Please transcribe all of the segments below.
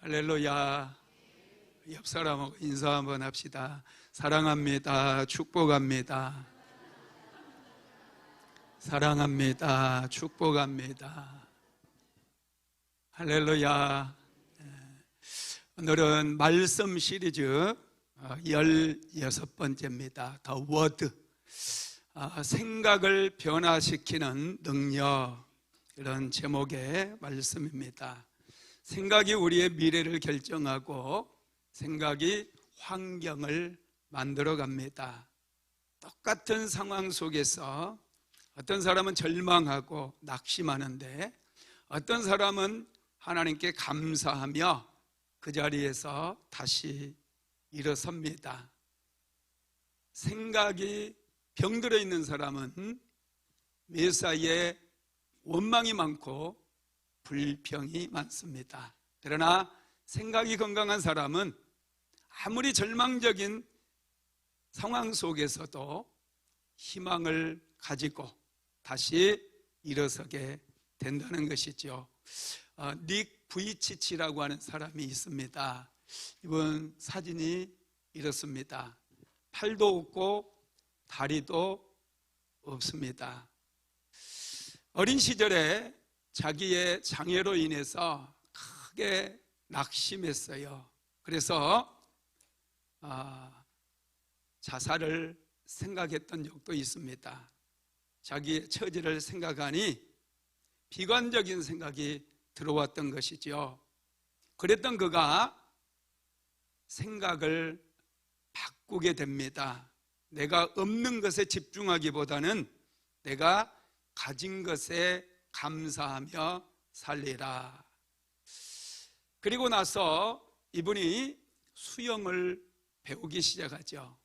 할렐루야. 옆 사람하고 인사 한번 합시다. 사랑합니다. 축복합니다. 사랑합니다. 축복합니다. 할렐루야. 오늘은 말씀 시리즈 16번째입니다. The Word. 생각을 변화시키는 능력, 이런 제목의 말씀입니다. 생각이 우리의 미래를 결정하고 생각이 환경을 만들어 갑니다. 똑같은 상황 속에서 어떤 사람은 절망하고 낙심하는데 어떤 사람은 하나님께 감사하며 그 자리에서 다시 일어섭니다. 생각이 병들어 있는 사람은 매사에 원망이 많고 불평이 많습니다. 그러나 생각이 건강한 사람은 아무리 절망적인 상황 속에서도 희망을 가지고 다시 일어서게 된다는 것이죠. 닉 부이치치라고 하는 사람이 있습니다. 이번 사진이 이렇습니다. 팔도 없고 다리도 없습니다. 어린 시절에 자기의 장애로 인해서 크게 낙심했어요. 그래서 자살을 생각했던 적도 있습니다. 자기의 처지를 생각하니 비관적인 생각이 들어왔던 것이죠. 그랬던 그가 생각을 바꾸게 됩니다. 내가 없는 것에 집중하기보다는 내가 가진 것에 감사하며 살리라. 그리고 나서 이분이 수영을 배우기 시작하죠.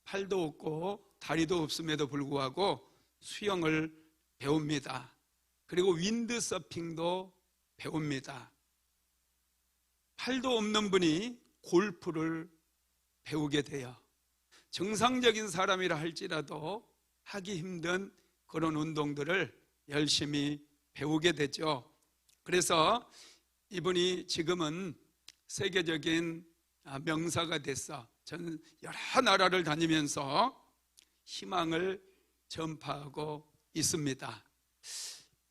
팔도 없고 다리도 없음에도 불구하고 수영을 배웁니다. 그리고 윈드서핑도 배웁니다. 팔도 없는 분이 골프를 배우게 돼요. 정상적인 사람이라 할지라도 하기 힘든 그런 운동들을 열심히 배우게 되죠. 그래서 이분이 지금은 세계적인 명사가 됐어. 저는 여러 나라를 다니면서 희망을 전파하고 있습니다.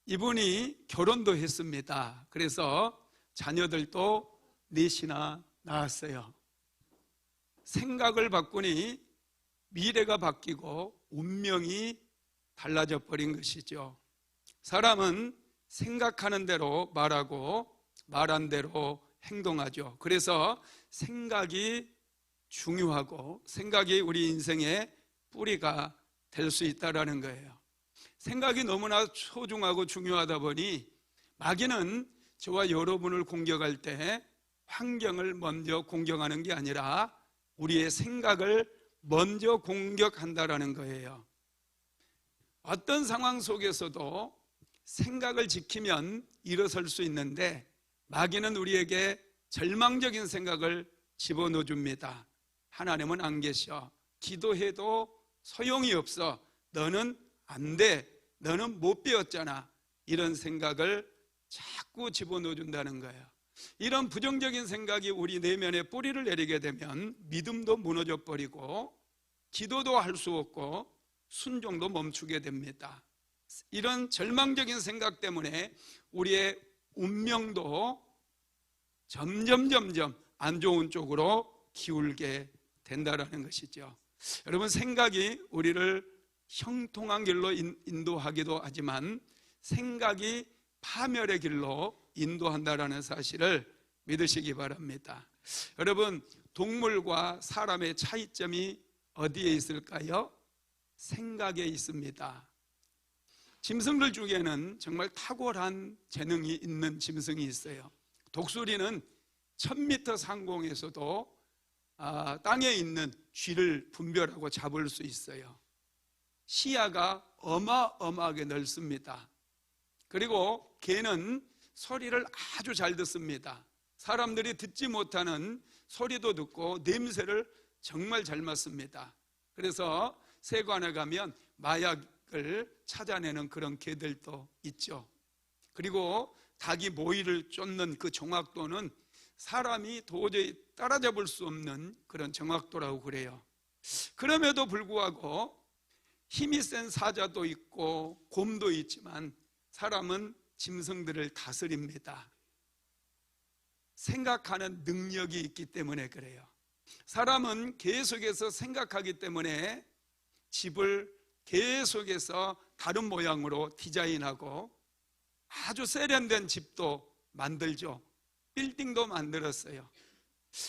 이분이 결혼도 했습니다. 그래서 자녀들도 넷이나 낳았어요. 생각을 바꾸니 미래가 바뀌고 운명이 달라져 버린 것이죠. 사람은 생각하는 대로 말하고 말한 대로 행동하죠. 그래서 생각이 중요하고 생각이 우리 인생의 뿌리가 될 수 있다는 거예요. 생각이 너무나 소중하고 중요하다 보니 마귀는 저와 여러분을 공격할 때 환경을 먼저 공격하는 게 아니라 우리의 생각을 먼저 공격한다는 거예요. 어떤 상황 속에서도 생각을 지키면 일어설 수 있는데 마귀는 우리에게 절망적인 생각을 집어넣어 줍니다. 하나님은 안 계셔. 기도해도 소용이 없어. 너는 안 돼. 너는 못 배웠잖아. 이런 생각을 자꾸 집어넣어 준다는 거예요. 이런 부정적인 생각이 우리 내면에 뿌리를 내리게 되면 믿음도 무너져 버리고 기도도 할 수 없고 순종도 멈추게 됩니다. 이런 절망적인 생각 때문에 우리의 운명도 점점 안 좋은 쪽으로 기울게 된다는 것이죠. 여러분, 생각이 우리를 형통한 길로 인도하기도 하지만 생각이 파멸의 길로 인도한다는 사실을 믿으시기 바랍니다. 여러분, 동물과 사람의 차이점이 어디에 있을까요? 생각에 있습니다. 짐승들 중에는 정말 탁월한 재능이 있는 짐승이 있어요. 독수리는 1000m 상공에서도 땅에 있는 쥐를 분별하고 잡을 수 있어요. 시야가 어마어마하게 넓습니다. 그리고 개는 소리를 아주 잘 듣습니다. 사람들이 듣지 못하는 소리도 듣고 냄새를 정말 잘 맡습니다. 그래서 세관에 가면 마약을 찾아내는 그런 개들도 있죠. 그리고 닭이 모이를 쫓는 그 정확도는 사람이 도저히 따라잡을 수 없는 그런 정확도라고 그래요. 그럼에도 불구하고 힘이 센 사자도 있고 곰도 있지만 사람은 짐승들을 다스립니다. 생각하는 능력이 있기 때문에 그래요. 사람은 계속해서 생각하기 때문에 집을 계속해서 다른 모양으로 디자인하고 아주 세련된 집도 만들죠. 빌딩도 만들었어요.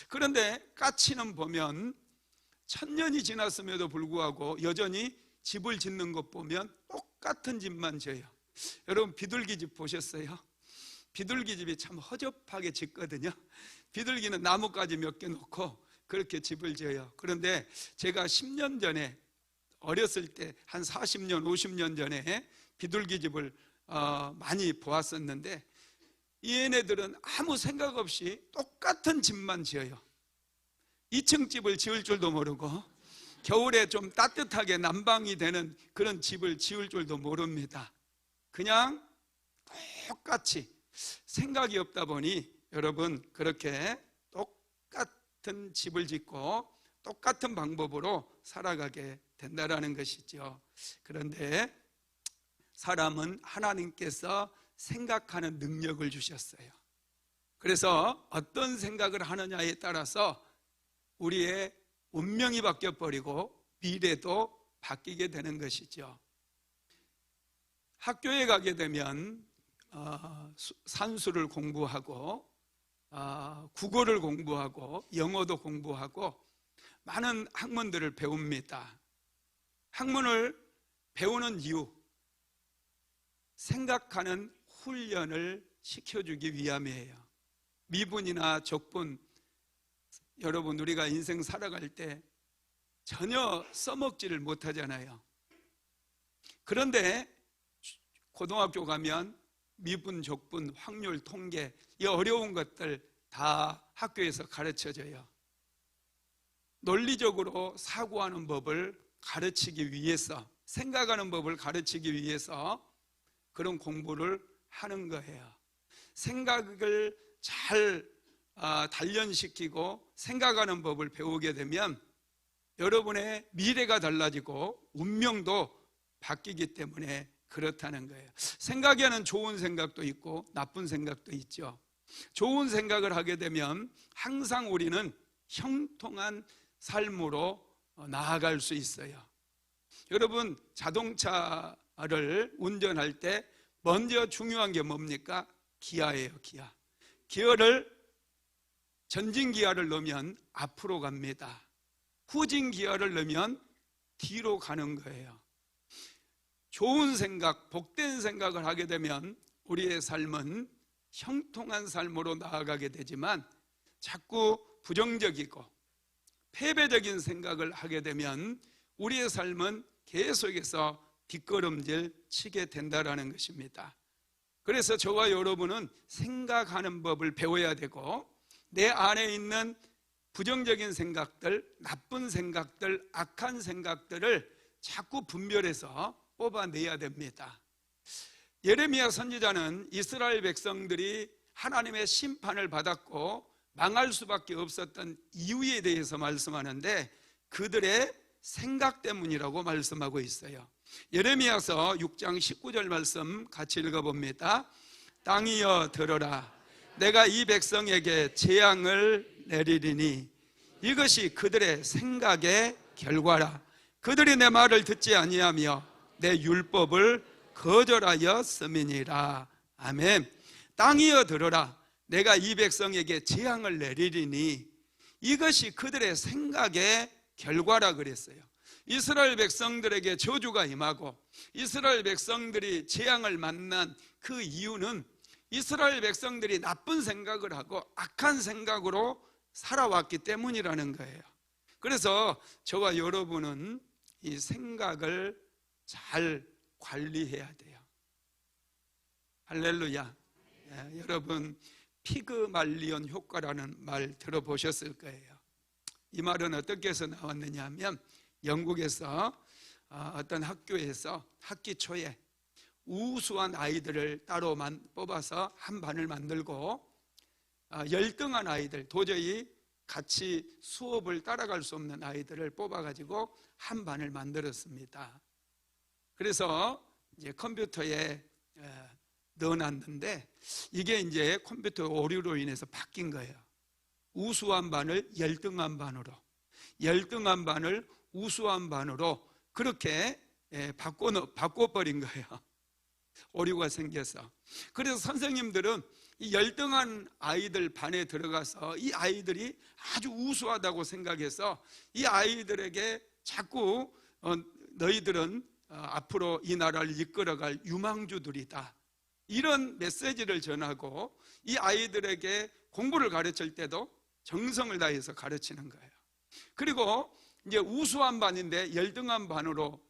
그런데 까치는 보면 1000년이 지났음에도 불구하고 여전히 집을 짓는 것 보면 똑같은 집만 지어요. 여러분 비둘기 집 보셨어요? 비둘기 집이 참 허접하게 짓거든요. 비둘기는 나뭇가지 몇 개 놓고 그렇게 집을 지어요. 그런데 제가 10년 전에 어렸을 때 한 40년 50년 전에 비둘기 집을 많이 보았었는데 얘네들은 아무 생각 없이 똑같은 집만 지어요. 2층 집을 지을 줄도 모르고 겨울에 좀 따뜻하게 난방이 되는 그런 집을 지을 줄도 모릅니다. 그냥 똑같이 생각이 없다 보니 여러분 그렇게 똑같은 집을 짓고 똑같은 방법으로 살아가게 된다라는 것이죠. 그런데 사람은 하나님께서 생각하는 능력을 주셨어요. 그래서 어떤 생각을 하느냐에 따라서 우리의 운명이 바뀌어버리고 미래도 바뀌게 되는 것이죠. 학교에 가게 되면 산수를 공부하고 국어를 공부하고 영어도 공부하고 많은 학문들을 배웁니다. 학문을 배우는 이유, 생각하는 훈련을 시켜주기 위함이에요. 미분이나 적분, 여러분 우리가 인생 살아갈 때 전혀 써먹지를 못하잖아요. 그런데 고등학교 가면 미분, 적분, 확률, 통계 이 어려운 것들 다 학교에서 가르쳐줘요. 논리적으로 사고하는 법을 가르치기 위해서, 생각하는 법을 가르치기 위해서 그런 공부를 하는 거예요. 생각을 잘 단련시키고 생각하는 법을 배우게 되면 여러분의 미래가 달라지고 운명도 바뀌기 때문에 그렇다는 거예요. 생각에는 좋은 생각도 있고 나쁜 생각도 있죠. 좋은 생각을 하게 되면 항상 우리는 형통한 삶으로 나아갈 수 있어요. 여러분 자동차를 운전할 때 먼저 중요한 게 뭡니까? 기아예요. 기아. 기어를 전진 기아를 넣으면 앞으로 갑니다. 후진 기아를 넣으면 뒤로 가는 거예요. 좋은 생각, 복된 생각을 하게 되면 우리의 삶은 형통한 삶으로 나아가게 되지만 자꾸 부정적이고 패배적인 생각을 하게 되면 우리의 삶은 계속해서 뒷걸음질 치게 된다는 것입니다. 그래서 저와 여러분은 생각하는 법을 배워야 되고 내 안에 있는 부정적인 생각들, 나쁜 생각들, 악한 생각들을 자꾸 분별해서 뽑아내야 됩니다. 예레미야 선지자는 이스라엘 백성들이 하나님의 심판을 받았고 망할 수밖에 없었던 이유에 대해서 말씀하는데 그들의 생각 때문이라고 말씀하고 있어요. 예레미야서 6장 19절 말씀 같이 읽어봅니다. 땅이여 들어라, 내가 이 백성에게 재앙을 내리리니 이것이 그들의 생각의 결과라. 그들이 내 말을 듣지 아니하며 내 율법을 거절하였음이니라. 아멘. 땅이여 들어라, 내가 이 백성에게 재앙을 내리리니 이것이 그들의 생각의 결과라 그랬어요. 이스라엘 백성들에게 저주가 임하고 이스라엘 백성들이 재앙을 만난 그 이유는 이스라엘 백성들이 나쁜 생각을 하고 악한 생각으로 살아왔기 때문이라는 거예요. 그래서 저와 여러분은 이 생각을 잘 관리해야 돼요. 할렐루야. 여러분 피그말리온 효과라는 말 들어보셨을 거예요. 이 말은 어떻게 해서 나왔느냐 하면 영국에서 어떤 학교에서 학기 초에 우수한 아이들을 따로 뽑아서 한 반을 만들고 열등한 아이들, 도저히 같이 수업을 따라갈 수 없는 아이들을 뽑아가지고 한 반을 만들었습니다. 그래서 이제 컴퓨터에 넣어놨는데 이게 이제 컴퓨터 오류로 인해서 바뀐 거예요. 우수한 반을 열등한 반으로, 열등한 반을 우수한 반으로 그렇게 바꿔버린 거예요. 오류가 생겨서. 그래서 선생님들은 이 열등한 아이들 반에 들어가서 이 아이들이 아주 우수하다고 생각해서 이 아이들에게 자꾸 너희들은 앞으로 이 나라를 이끌어갈 유망주들이다, 이런 메시지를 전하고 이 아이들에게 공부를 가르칠 때도 정성을 다해서 가르치는 거예요. 그리고 이제 우수한 반인데 열등한 반으로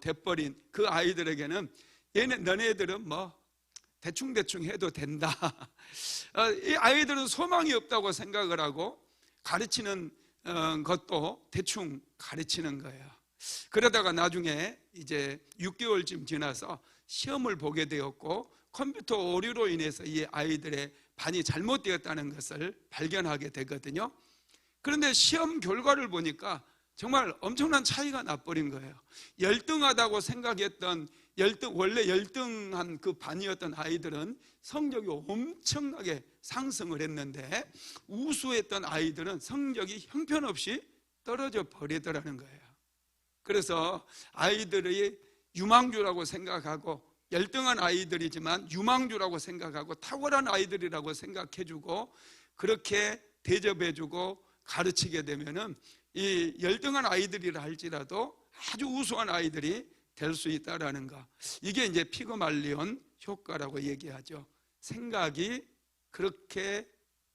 돼버린 그 아이들에게는 너네들은 뭐 대충대충 해도 된다. 이 아이들은 소망이 없다고 생각을 하고 가르치는 것도 대충 가르치는 거예요. 그러다가 나중에 이제 6개월쯤 지나서 시험을 보게 되었고 컴퓨터 오류로 인해서 이 아이들의 반이 잘못되었다는 것을 발견하게 되거든요. 그런데 시험 결과를 보니까 정말 엄청난 차이가 나버린 거예요. 열등하다고 생각했던 원래 열등한 그 반이었던 아이들은 성적이 엄청나게 상승을 했는데 우수했던 아이들은 성적이 형편없이 떨어져 버리더라는 거예요. 그래서 아이들이 유망주라고 생각하고 열등한 아이들이지만 유망주라고 생각하고 탁월한 아이들이라고 생각해주고 그렇게 대접해주고 가르치게 되면은 이 열등한 아이들이라 할지라도 아주 우수한 아이들이 될 수 있다라는 거, 이게 이제 피그말리온 효과라고 얘기하죠. 생각이 그렇게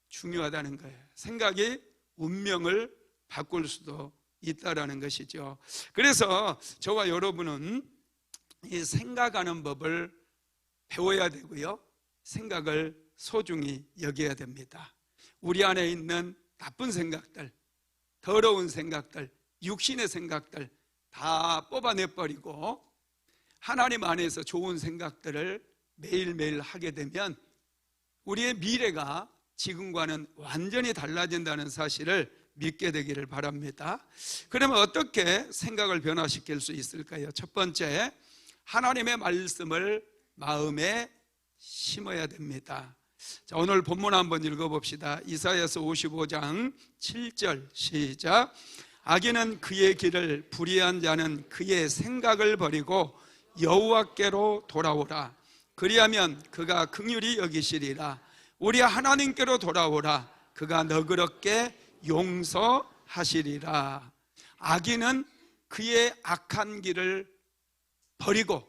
중요하다는 거예요. 생각이 운명을 바꿀 수도 있다라는 것이죠. 그래서 저와 여러분은 이 생각하는 법을 배워야 되고요, 생각을 소중히 여겨야 됩니다. 우리 안에 있는 나쁜 생각들, 더러운 생각들, 육신의 생각들 다 뽑아내버리고 하나님 안에서 좋은 생각들을 매일매일 하게 되면 우리의 미래가 지금과는 완전히 달라진다는 사실을 믿게 되기를 바랍니다. 그러면 어떻게 생각을 변화시킬 수 있을까요? 첫 번째, 하나님의 말씀을 마음에 심어야 됩니다. 자, 오늘 본문 한번 읽어봅시다. 이사야서 55장 7절 시작. 악인은 그의 길을, 불의한 자는 그의 생각을 버리고 여호와께로 돌아오라. 그리하면 그가 긍휼히 여기시리라. 우리 하나님께로 돌아오라. 그가 너그럽게 용서하시리라. 악인은 그의 악한 길을 버리고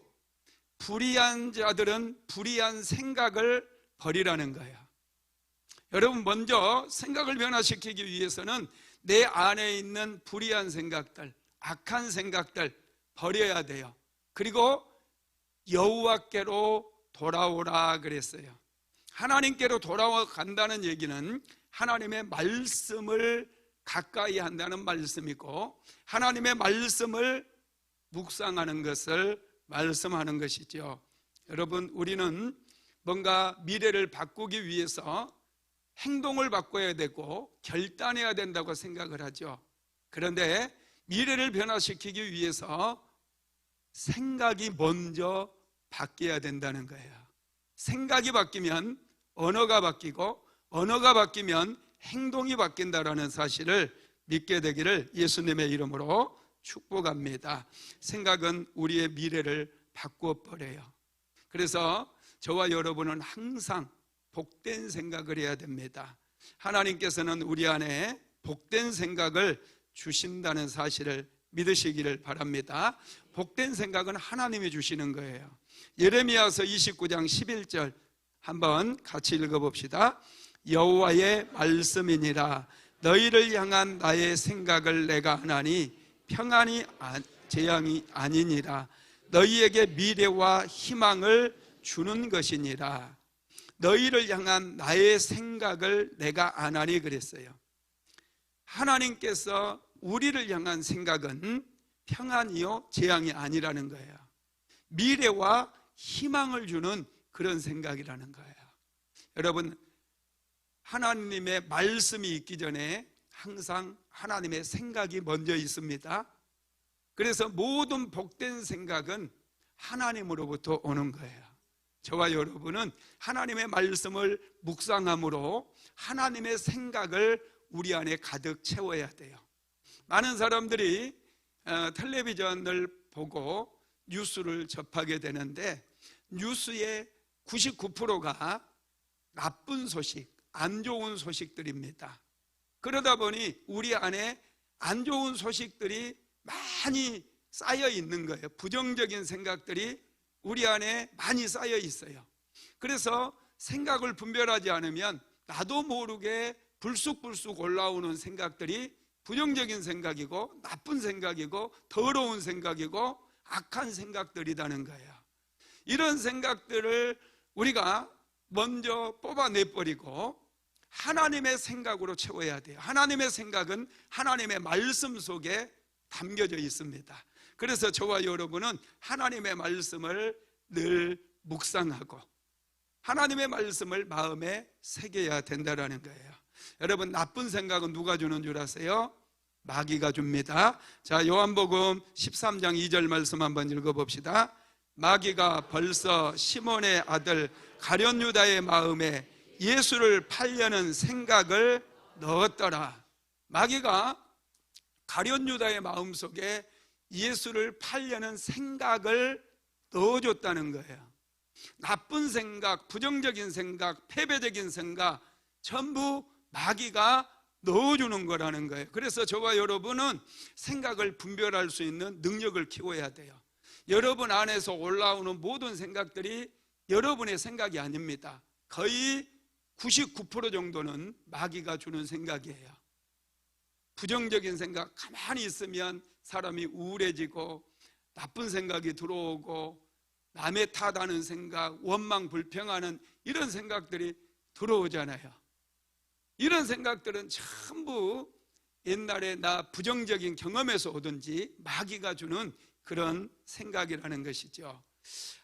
불의한 자들은 불의한 생각을 버리라는 거예요. 여러분, 먼저 생각을 변화시키기 위해서는 내 안에 있는 불의한 생각들, 악한 생각들 버려야 돼요. 그리고 여호와께로 돌아오라 그랬어요. 하나님께로 돌아간다는 얘기는 하나님의 말씀을 가까이 한다는 말씀이고 하나님의 말씀을 묵상하는 것을 말씀하는 것이죠. 여러분, 우리는 뭔가 미래를 바꾸기 위해서 행동을 바꿔야 되고 결단해야 된다고 생각을 하죠. 그런데 미래를 변화시키기 위해서 생각이 먼저 바뀌어야 된다는 거예요. 생각이 바뀌면 언어가 바뀌고 언어가 바뀌면 행동이 바뀐다라는 사실을 믿게 되기를 예수님의 이름으로 축복합니다. 생각은 우리의 미래를 바꿔버려요. 그래서 저와 여러분은 항상 복된 생각을 해야 됩니다. 하나님께서는 우리 안에 복된 생각을 주신다는 사실을 믿으시기를 바랍니다. 복된 생각은 하나님이 주시는 거예요. 예레미야서 29장 11절 한번 같이 읽어봅시다. 여호와의 말씀이니라. 너희를 향한 나의 생각을 내가 하나니 평안이 재앙이 아니니라. 너희에게 미래와 희망을 주는 것이니라. 너희를 향한 나의 생각을 내가 아나니 그랬어요. 하나님께서 우리를 향한 생각은 평안이요 재앙이 아니라는 거예요. 미래와 희망을 주는 그런 생각이라는 거예요. 여러분, 하나님의 말씀이 있기 전에 항상 하나님의 생각이 먼저 있습니다. 그래서 모든 복된 생각은 하나님으로부터 오는 거예요. 저와 여러분은 하나님의 말씀을 묵상함으로 하나님의 생각을 우리 안에 가득 채워야 돼요. 많은 사람들이 텔레비전을 보고 뉴스를 접하게 되는데 뉴스의 99%가 나쁜 소식, 안 좋은 소식들입니다. 그러다 보니 우리 안에 안 좋은 소식들이 많이 쌓여 있는 거예요. 부정적인 생각들이 우리 안에 많이 쌓여 있어요. 그래서 생각을 분별하지 않으면 나도 모르게 불쑥불쑥 올라오는 생각들이 부정적인 생각이고 나쁜 생각이고 더러운 생각이고 악한 생각들이라는 거예요. 이런 생각들을 우리가 먼저 뽑아내버리고 하나님의 생각으로 채워야 돼요. 하나님의 생각은 하나님의 말씀 속에 담겨져 있습니다. 그래서 저와 여러분은 하나님의 말씀을 늘 묵상하고 하나님의 말씀을 마음에 새겨야 된다는 거예요. 여러분, 나쁜 생각은 누가 주는 줄 아세요? 마귀가 줍니다. 자, 요한복음 13장 2절 말씀 한번 읽어봅시다. 마귀가 벌써 시몬의 아들 가룟 유다의 마음에 예수를 팔려는 생각을 넣었더라. 마귀가 가룟 유다의 마음속에 예수를 팔려는 생각을 넣어줬다는 거예요. 나쁜 생각, 부정적인 생각, 패배적인 생각 전부 마귀가 넣어주는 거라는 거예요. 그래서 저와 여러분은 생각을 분별할 수 있는 능력을 키워야 돼요. 여러분 안에서 올라오는 모든 생각들이 여러분의 생각이 아닙니다. 거의 99% 정도는 마귀가 주는 생각이에요. 부정적인 생각, 가만히 있으면 사람이 우울해지고 나쁜 생각이 들어오고 남의 탓하는 생각, 원망 불평하는 이런 생각들이 들어오잖아요. 이런 생각들은 전부 옛날에 나 부정적인 경험에서 오든지 마귀가 주는 그런 생각이라는 것이죠.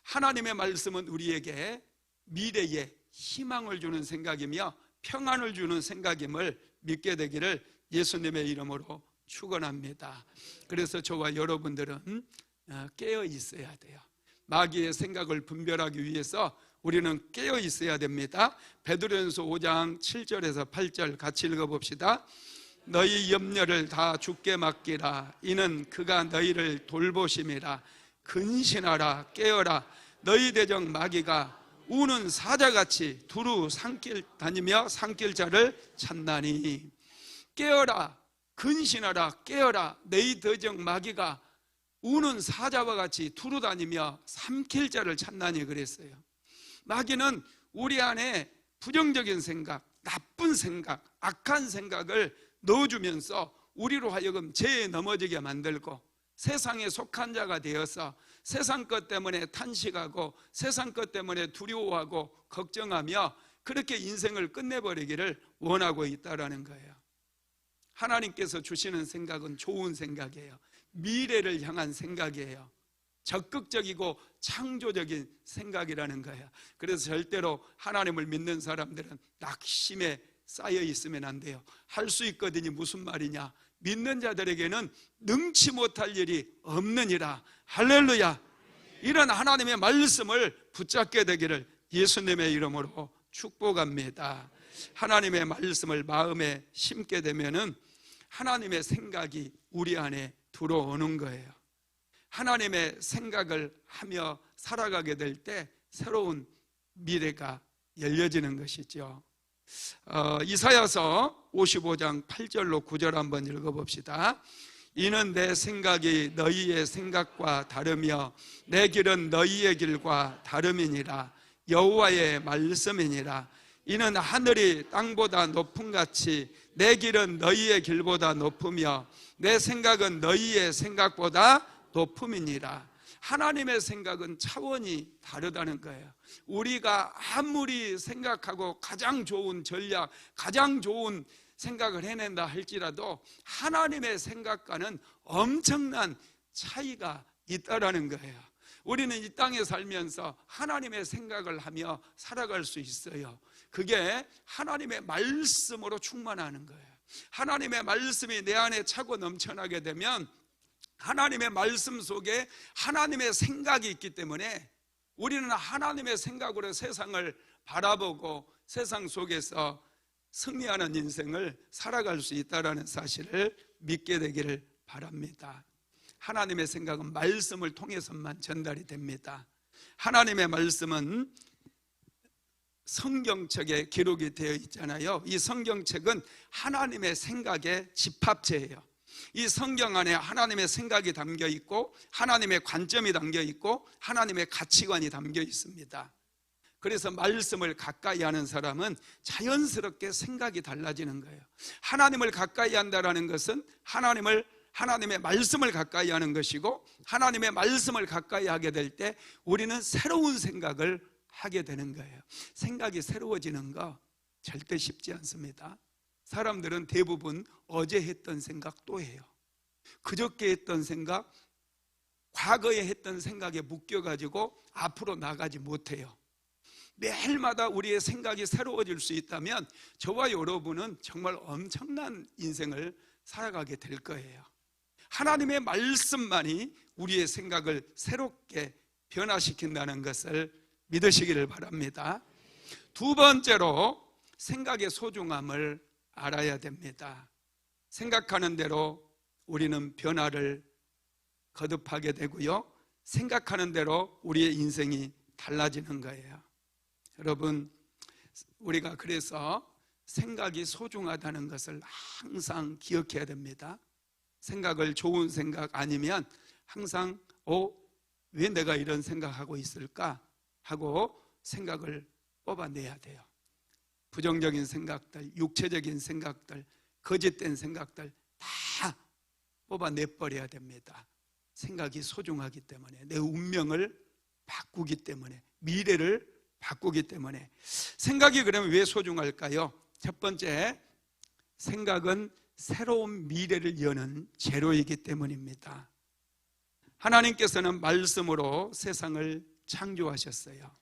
하나님의 말씀은 우리에게 미래에 희망을 주는 생각이며 평안을 주는 생각임을 믿게 되기를 예수님의 이름으로 축원합니다. 그래서 저와 여러분들은 깨어 있어야 돼요. 마귀의 생각을 분별하기 위해서 우리는 깨어 있어야 됩니다. 베드로전서 5장 7절에서 8절 같이 읽어봅시다. 너희 염려를 다 주께 맡기라. 이는 그가 너희를 돌보심이라. 근신하라, 깨어라. 너희 대적 마귀가 우는 사자같이 두루 다니며 산길 자를 찾나니. 깨어라, 근신하라, 깨어라. 너희 대적 마귀가 우는 사자와 같이 두루 다니며 삼킬 자를 찾나니 그랬어요. 마귀는 우리 안에 부정적인 생각, 나쁜 생각, 악한 생각을 넣어주면서 우리로 하여금 죄에 넘어지게 만들고 세상에 속한 자가 되어서 세상 것 때문에 탄식하고 세상 것 때문에 두려워하고 걱정하며 그렇게 인생을 끝내버리기를 원하고 있다는 거예요. 하나님께서 주시는 생각은 좋은 생각이에요. 미래를 향한 생각이에요. 적극적이고 창조적인 생각이라는 거예요. 그래서 절대로 하나님을 믿는 사람들은 낙심에 쌓여 있으면 안 돼요. 할 수 있거든요. 무슨 말이냐? 믿는 자들에게는 능치 못할 일이 없느니라. 할렐루야. 이런 하나님의 말씀을 붙잡게 되기를 예수님의 이름으로 축복합니다. 하나님의 말씀을 마음에 심게 되면은 하나님의 생각이 우리 안에 들어오는 거예요. 하나님의 생각을 하며 살아가게 될 때 새로운 미래가 열려지는 것이죠. 이사야서 55장 8절로 9절 한번 읽어봅시다. 이는 내 생각이 너희의 생각과 다르며 내 길은 너희의 길과 다름이니라. 여호와의 말씀이니라. 이는 하늘이 땅보다 높음같이 내 길은 너희의 길보다 높으며 내 생각은 너희의 생각보다 높음이니라. 하나님의 생각은 차원이 다르다는 거예요. 우리가 아무리 생각하고 가장 좋은 전략, 가장 좋은 생각을 해낸다 할지라도 하나님의 생각과는 엄청난 차이가 있다라는 거예요. 우리는 이 땅에 살면서 하나님의 생각을 하며 살아갈 수 있어요. 그게 하나님의 말씀으로 충만하는 거예요. 하나님의 말씀이 내 안에 차고 넘쳐나게 되면 하나님의 말씀 속에 하나님의 생각이 있기 때문에 우리는 하나님의 생각으로 세상을 바라보고 세상 속에서 승리하는 인생을 살아갈 수 있다는 사실을 믿게 되기를 바랍니다. 하나님의 생각은 말씀을 통해서만 전달이 됩니다. 하나님의 말씀은 성경책에 기록이 되어 있잖아요. 이 성경책은 하나님의 생각의 집합체예요. 이 성경 안에 하나님의 생각이 담겨 있고 하나님의 관점이 담겨 있고 하나님의 가치관이 담겨 있습니다. 그래서 말씀을 가까이 하는 사람은 자연스럽게 생각이 달라지는 거예요. 하나님을 가까이 한다는 것은 하나님의 말씀을 가까이 하는 것이고, 하나님의 말씀을 가까이 하게 될 때 우리는 새로운 생각을 하게 되는 거예요. 생각이 새로워지는 거 절대 쉽지 않습니다. 사람들은 대부분 어제 했던 생각 또 해요. 그저께 했던 생각, 과거에 했던 생각에 묶여가지고 앞으로 나가지 못해요. 매일마다 우리의 생각이 새로워질 수 있다면 저와 여러분은 정말 엄청난 인생을 살아가게 될 거예요. 하나님의 말씀만이 우리의 생각을 새롭게 변화시킨다는 것을 믿으시기를 바랍니다. 두 번째로 생각의 소중함을 알아야 됩니다. 생각하는 대로 우리는 변화를 거듭하게 되고요, 생각하는 대로 우리의 인생이 달라지는 거예요. 여러분, 우리가 그래서 생각이 소중하다는 것을 항상 기억해야 됩니다. 생각을 좋은 생각 아니면 항상 왜 내가 이런 생각하고 있을까 하고 생각을 뽑아내야 돼요. 부정적인 생각들, 육체적인 생각들, 거짓된 생각들 다 뽑아내버려야 됩니다. 생각이 소중하기 때문에, 내 운명을 바꾸기 때문에, 미래를 바꾸기 때문에. 생각이 그러면 왜 소중할까요? 첫 번째, 생각은 새로운 미래를 여는 재료이기 때문입니다. 하나님께서는 말씀으로 세상을 창조하셨어요.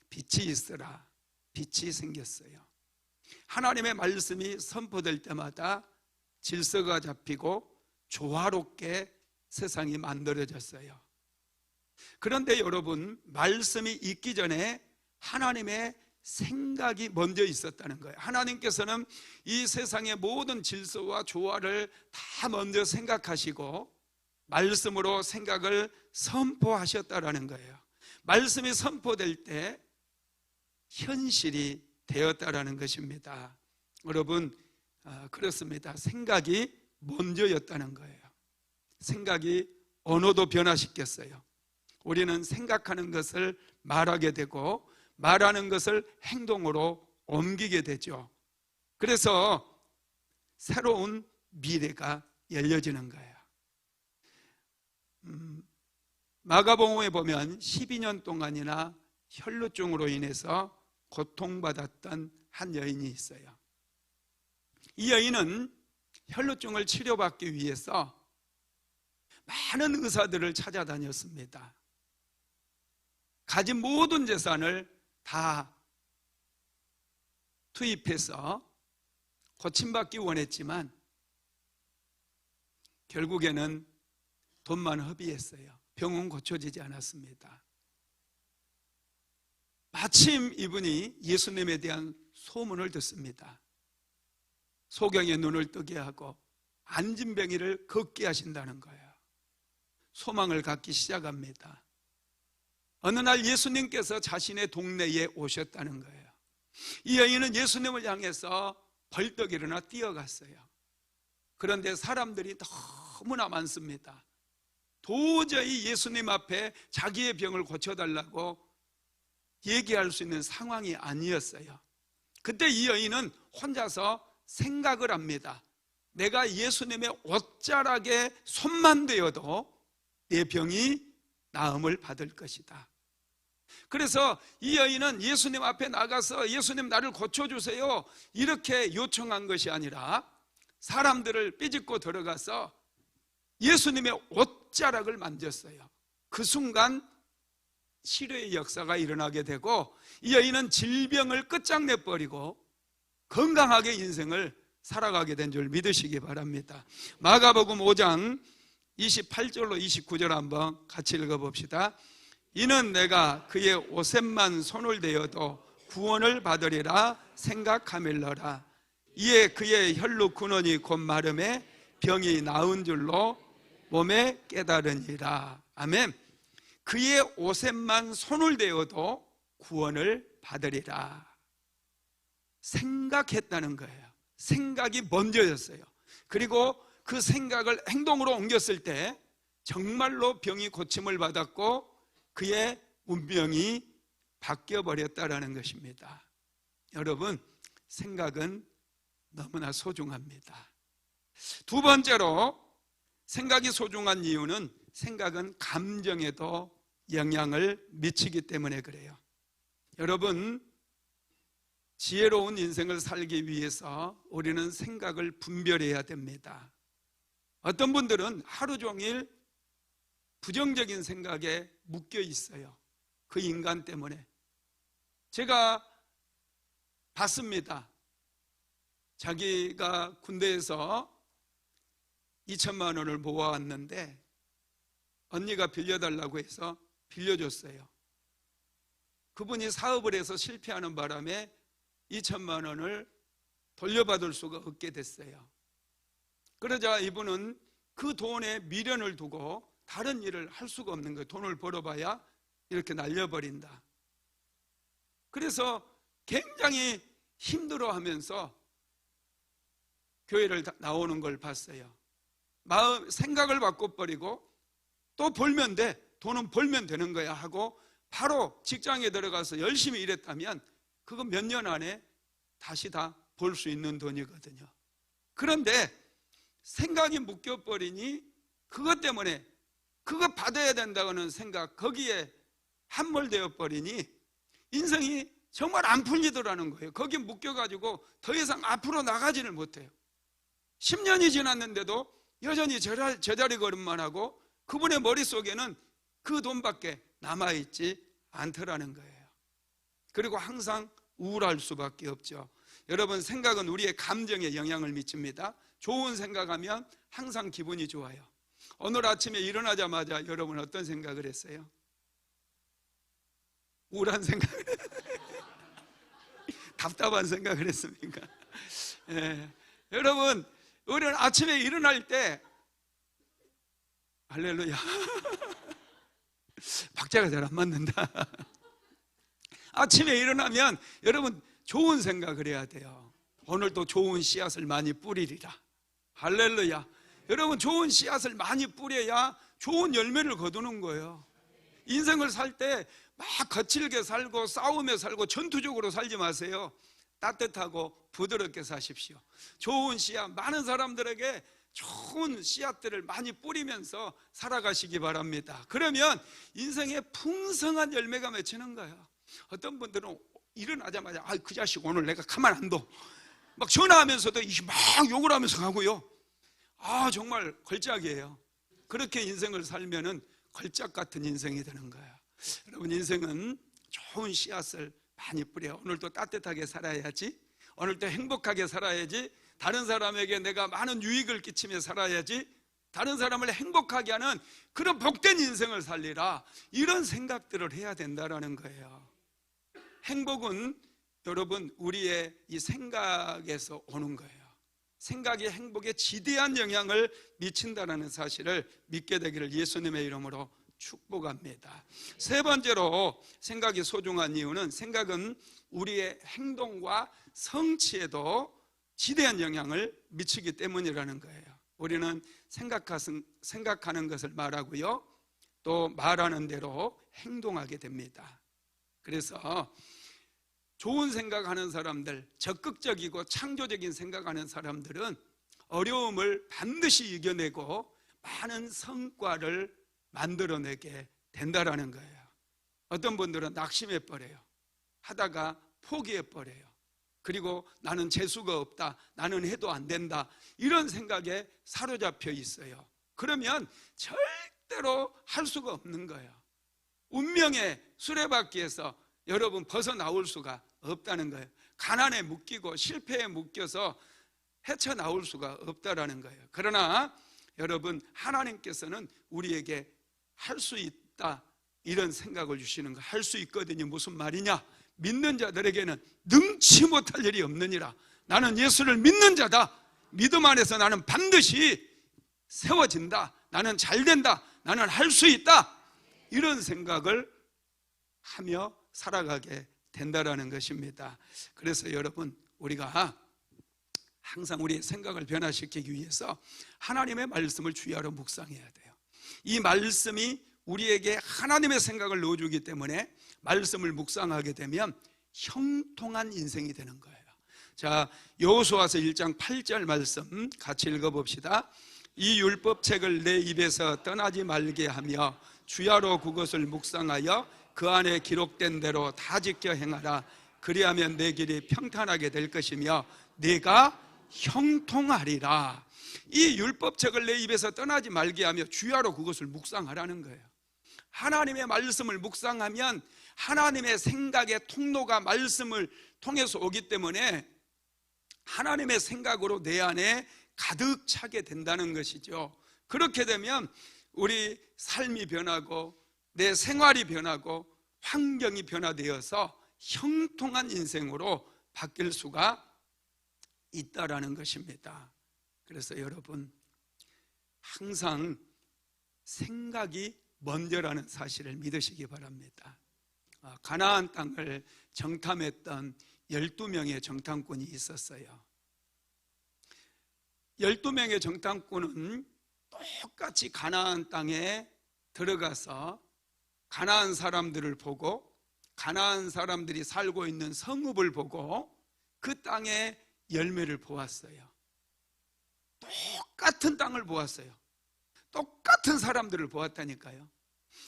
빛이 있으라, 빛이 생겼어요. 하나님의 말씀이 선포될 때마다 질서가 잡히고 조화롭게 세상이 만들어졌어요. 그런데 여러분, 말씀이 있기 전에 하나님의 생각이 먼저 있었다는 거예요. 하나님께서는 이 세상의 모든 질서와 조화를 다 먼저 생각하시고 말씀으로 생각을 선포하셨다라는 거예요. 말씀이 선포될 때 현실이 되었다라는 것입니다. 여러분, 그렇습니다. 생각이 먼저였다는 거예요. 생각이 언어도 변화시켰어요. 우리는 생각하는 것을 말하게 되고 말하는 것을 행동으로 옮기게 되죠. 그래서 새로운 미래가 열려지는 거예요. 마가복음에 보면 12년 동안이나 혈루증으로 인해서 고통받았던 한 여인이 있어요. 이 여인은 혈루증을 치료받기 위해서 많은 의사들을 찾아다녔습니다. 가진 모든 재산을 다 투입해서 고침받기 원했지만 결국에는 돈만 허비했어요. 병은 고쳐지지 않았습니다. 마침 이분이 예수님에 대한 소문을 듣습니다. 소경의 눈을 뜨게 하고 안진뱅이를 걷게 하신다는 거예요. 소망을 갖기 시작합니다. 어느 날 예수님께서 자신의 동네에 오셨다는 거예요. 이 여인은 예수님을 향해서 벌떡 일어나 뛰어갔어요. 그런데 사람들이 너무나 많습니다. 도저히 예수님 앞에 자기의 병을 고쳐달라고 얘기할 수 있는 상황이 아니었어요. 그때 이 여인은 혼자서 생각을 합니다. 내가 예수님의 옷자락에 손만 대어도 내 병이 나음을 받을 것이다. 그래서 이 여인은 예수님 앞에 나가서 예수님 나를 고쳐주세요 이렇게 요청한 것이 아니라 사람들을 삐집고 들어가서 예수님의 옷자락을 만졌어요. 그 순간 치료의 역사가 일어나게 되고, 이 여인은 질병을 끝장내버리고 건강하게 인생을 살아가게 된 줄 믿으시기 바랍니다. 마가복음 5장 28절로 29절 한번 같이 읽어봅시다. 이는 내가 그의 옷에만 손을 대어도 구원을 받으리라 생각하밀러라. 이에 그의 혈루 근원이 곧 마름에 병이 나은 줄로 몸에 깨달으니라. 아멘. 그의 옷에만 손을 대어도 구원을 받으리라 생각했다는 거예요. 생각이 먼저였어요. 그리고 그 생각을 행동으로 옮겼을 때 정말로 병이 고침을 받았고 그의 운명이 바뀌어버렸다라는 것입니다. 여러분, 생각은 너무나 소중합니다. 두 번째로 생각이 소중한 이유는 생각은 감정에도 영향을 미치기 때문에 그래요. 여러분, 지혜로운 인생을 살기 위해서 우리는 생각을 분별해야 됩니다. 어떤 분들은 하루 종일 부정적인 생각에 묶여 있어요. 그 인간 때문에. 제가 봤습니다. 자기가 군대에서 2천만 원을 모아왔는데 언니가 빌려달라고 해서 빌려줬어요. 그분이 사업을 해서 실패하는 바람에 2천만 원을 돌려받을 수가 없게 됐어요. 그러자 이분은 그 돈에 미련을 두고 다른 일을 할 수가 없는 거예요. 돈을 벌어봐야 이렇게 날려버린다. 그래서 굉장히 힘들어하면서 교회를 나오는 걸 봤어요. 생각을 바꿔버리고 또 벌면 돼, 돈은 벌면 되는 거야 하고 바로 직장에 들어가서 열심히 일했다면 그거 몇 년 안에 다시 다 벌 수 있는 돈이거든요. 그런데 생각이 묶여버리니 그것 때문에 그거 받아야 된다고는 생각, 거기에 함몰되어 버리니 인생이 정말 안 풀리더라는 거예요. 거기에 묶여가지고 더 이상 앞으로 나가지를 못해요. 10년이 지났는데도 여전히 제자리 걸음만 하고 그분의 머릿속에는 그 돈밖에 남아있지 않더라는 거예요. 그리고 항상 우울할 수밖에 없죠. 여러분, 생각은 우리의 감정에 영향을 미칩니다. 좋은 생각하면 항상 기분이 좋아요. 오늘 아침에 일어나자마자 여러분 어떤 생각을 했어요? 우울한 생각, 답답한 생각을 했습니까? 예. 여러분, 우리는 아침에 일어날 때 할렐루야, 박자가 잘 안 맞는다. 아침에 일어나면 여러분 좋은 생각을 해야 돼요. 오늘도 좋은 씨앗을 많이 뿌리리라. 할렐루야. 여러분, 좋은 씨앗을 많이 뿌려야 좋은 열매를 거두는 거예요. 인생을 살 때 막 거칠게 살고 싸우며 살고 전투적으로 살지 마세요. 따뜻하고 부드럽게 사십시오. 좋은 씨앗, 많은 사람들에게 좋은 씨앗들을 많이 뿌리면서 살아가시기 바랍니다. 그러면 인생에 풍성한 열매가 맺히는 거예요. 어떤 분들은 일어나자마자 그 자식 오늘 내가 가만 안 둬, 막 전화하면서도 막 욕을 하면서 가고요. 정말 걸작이에요. 그렇게 인생을 살면은 걸작 같은 인생이 되는 거예요. 여러분, 인생은 좋은 씨앗을 많이 뿌려. 오늘도 따뜻하게 살아야지, 오늘도 행복하게 살아야지, 다른 사람에게 내가 많은 유익을 끼치며 살아야지, 다른 사람을 행복하게 하는 그런 복된 인생을 살리라, 이런 생각들을 해야 된다는 거예요. 행복은 여러분 우리의 이 생각에서 오는 거예요. 생각이 행복에 지대한 영향을 미친다는 사실을 믿게 되기를 예수님의 이름으로 축복합니다. 세 번째로 생각이 소중한 이유는 생각은 우리의 행동과 성취에도 지대한 영향을 미치기 때문이라는 거예요. 우리는 생각하는 것을 말하고요, 또 말하는 대로 행동하게 됩니다. 그래서 좋은 생각하는 사람들, 적극적이고 창조적인 생각하는 사람들은 어려움을 반드시 이겨내고 많은 성과를 만들어내게 된다라는 거예요. 어떤 분들은 낙심해버려요. 하다가 포기해버려요. 그리고 나는 재수가 없다, 나는 해도 안 된다, 이런 생각에 사로잡혀 있어요. 그러면 절대로 할 수가 없는 거예요. 운명의 수레바퀴에서 여러분 벗어나올 수가 없다는 거예요. 가난에 묶이고 실패에 묶여서 헤쳐나올 수가 없다라는 거예요. 그러나 여러분, 하나님께서는 우리에게 할 수 있다 이런 생각을 주시는 거. 할 수 있거든요. 무슨 말이냐? 믿는 자들에게는 능치 못할 일이 없느니라. 나는 예수를 믿는 자다. 믿음 안에서 나는 반드시 세워진다. 나는 잘된다. 나는 할 수 있다. 이런 생각을 하며 살아가게 된다라는 것입니다. 그래서 여러분, 우리가 항상 우리의 생각을 변화시키기 위해서 하나님의 말씀을 주야로 묵상해야 돼요. 이 말씀이 우리에게 하나님의 생각을 넣어주기 때문에 말씀을 묵상하게 되면 형통한 인생이 되는 거예요. 자, 여호수아서 1장 8절 말씀 같이 읽어봅시다. 이 율법책을 내 입에서 떠나지 말게 하며 주야로 그것을 묵상하여 그 안에 기록된 대로 다 지켜 행하라. 그리하면 내 길이 평탄하게 될 것이며 내가 형통하리라. 이 율법책을 내 입에서 떠나지 말게 하며 주야로 그것을 묵상하라는 거예요. 하나님의 말씀을 묵상하면 하나님의 생각의 통로가 말씀을 통해서 오기 때문에 하나님의 생각으로 내 안에 가득 차게 된다는 것이죠. 그렇게 되면 우리 삶이 변하고 내 생활이 변하고 환경이 변화되어서 형통한 인생으로 바뀔 수가 있다라는 것입니다. 그래서 여러분, 항상 생각이 먼저라는 사실을 믿으시기 바랍니다. 가나안 땅을 정탐했던 12명의 정탐꾼이 있었어요. 12명의 정탐꾼은 똑같이 가나안 땅에 들어가서 가나안 사람들을 보고 가나안 사람들이 살고 있는 성읍을 보고 그 땅의 열매를 보았어요. 똑같은 땅을 보았어요. 똑같은 사람들을 보았다니까요.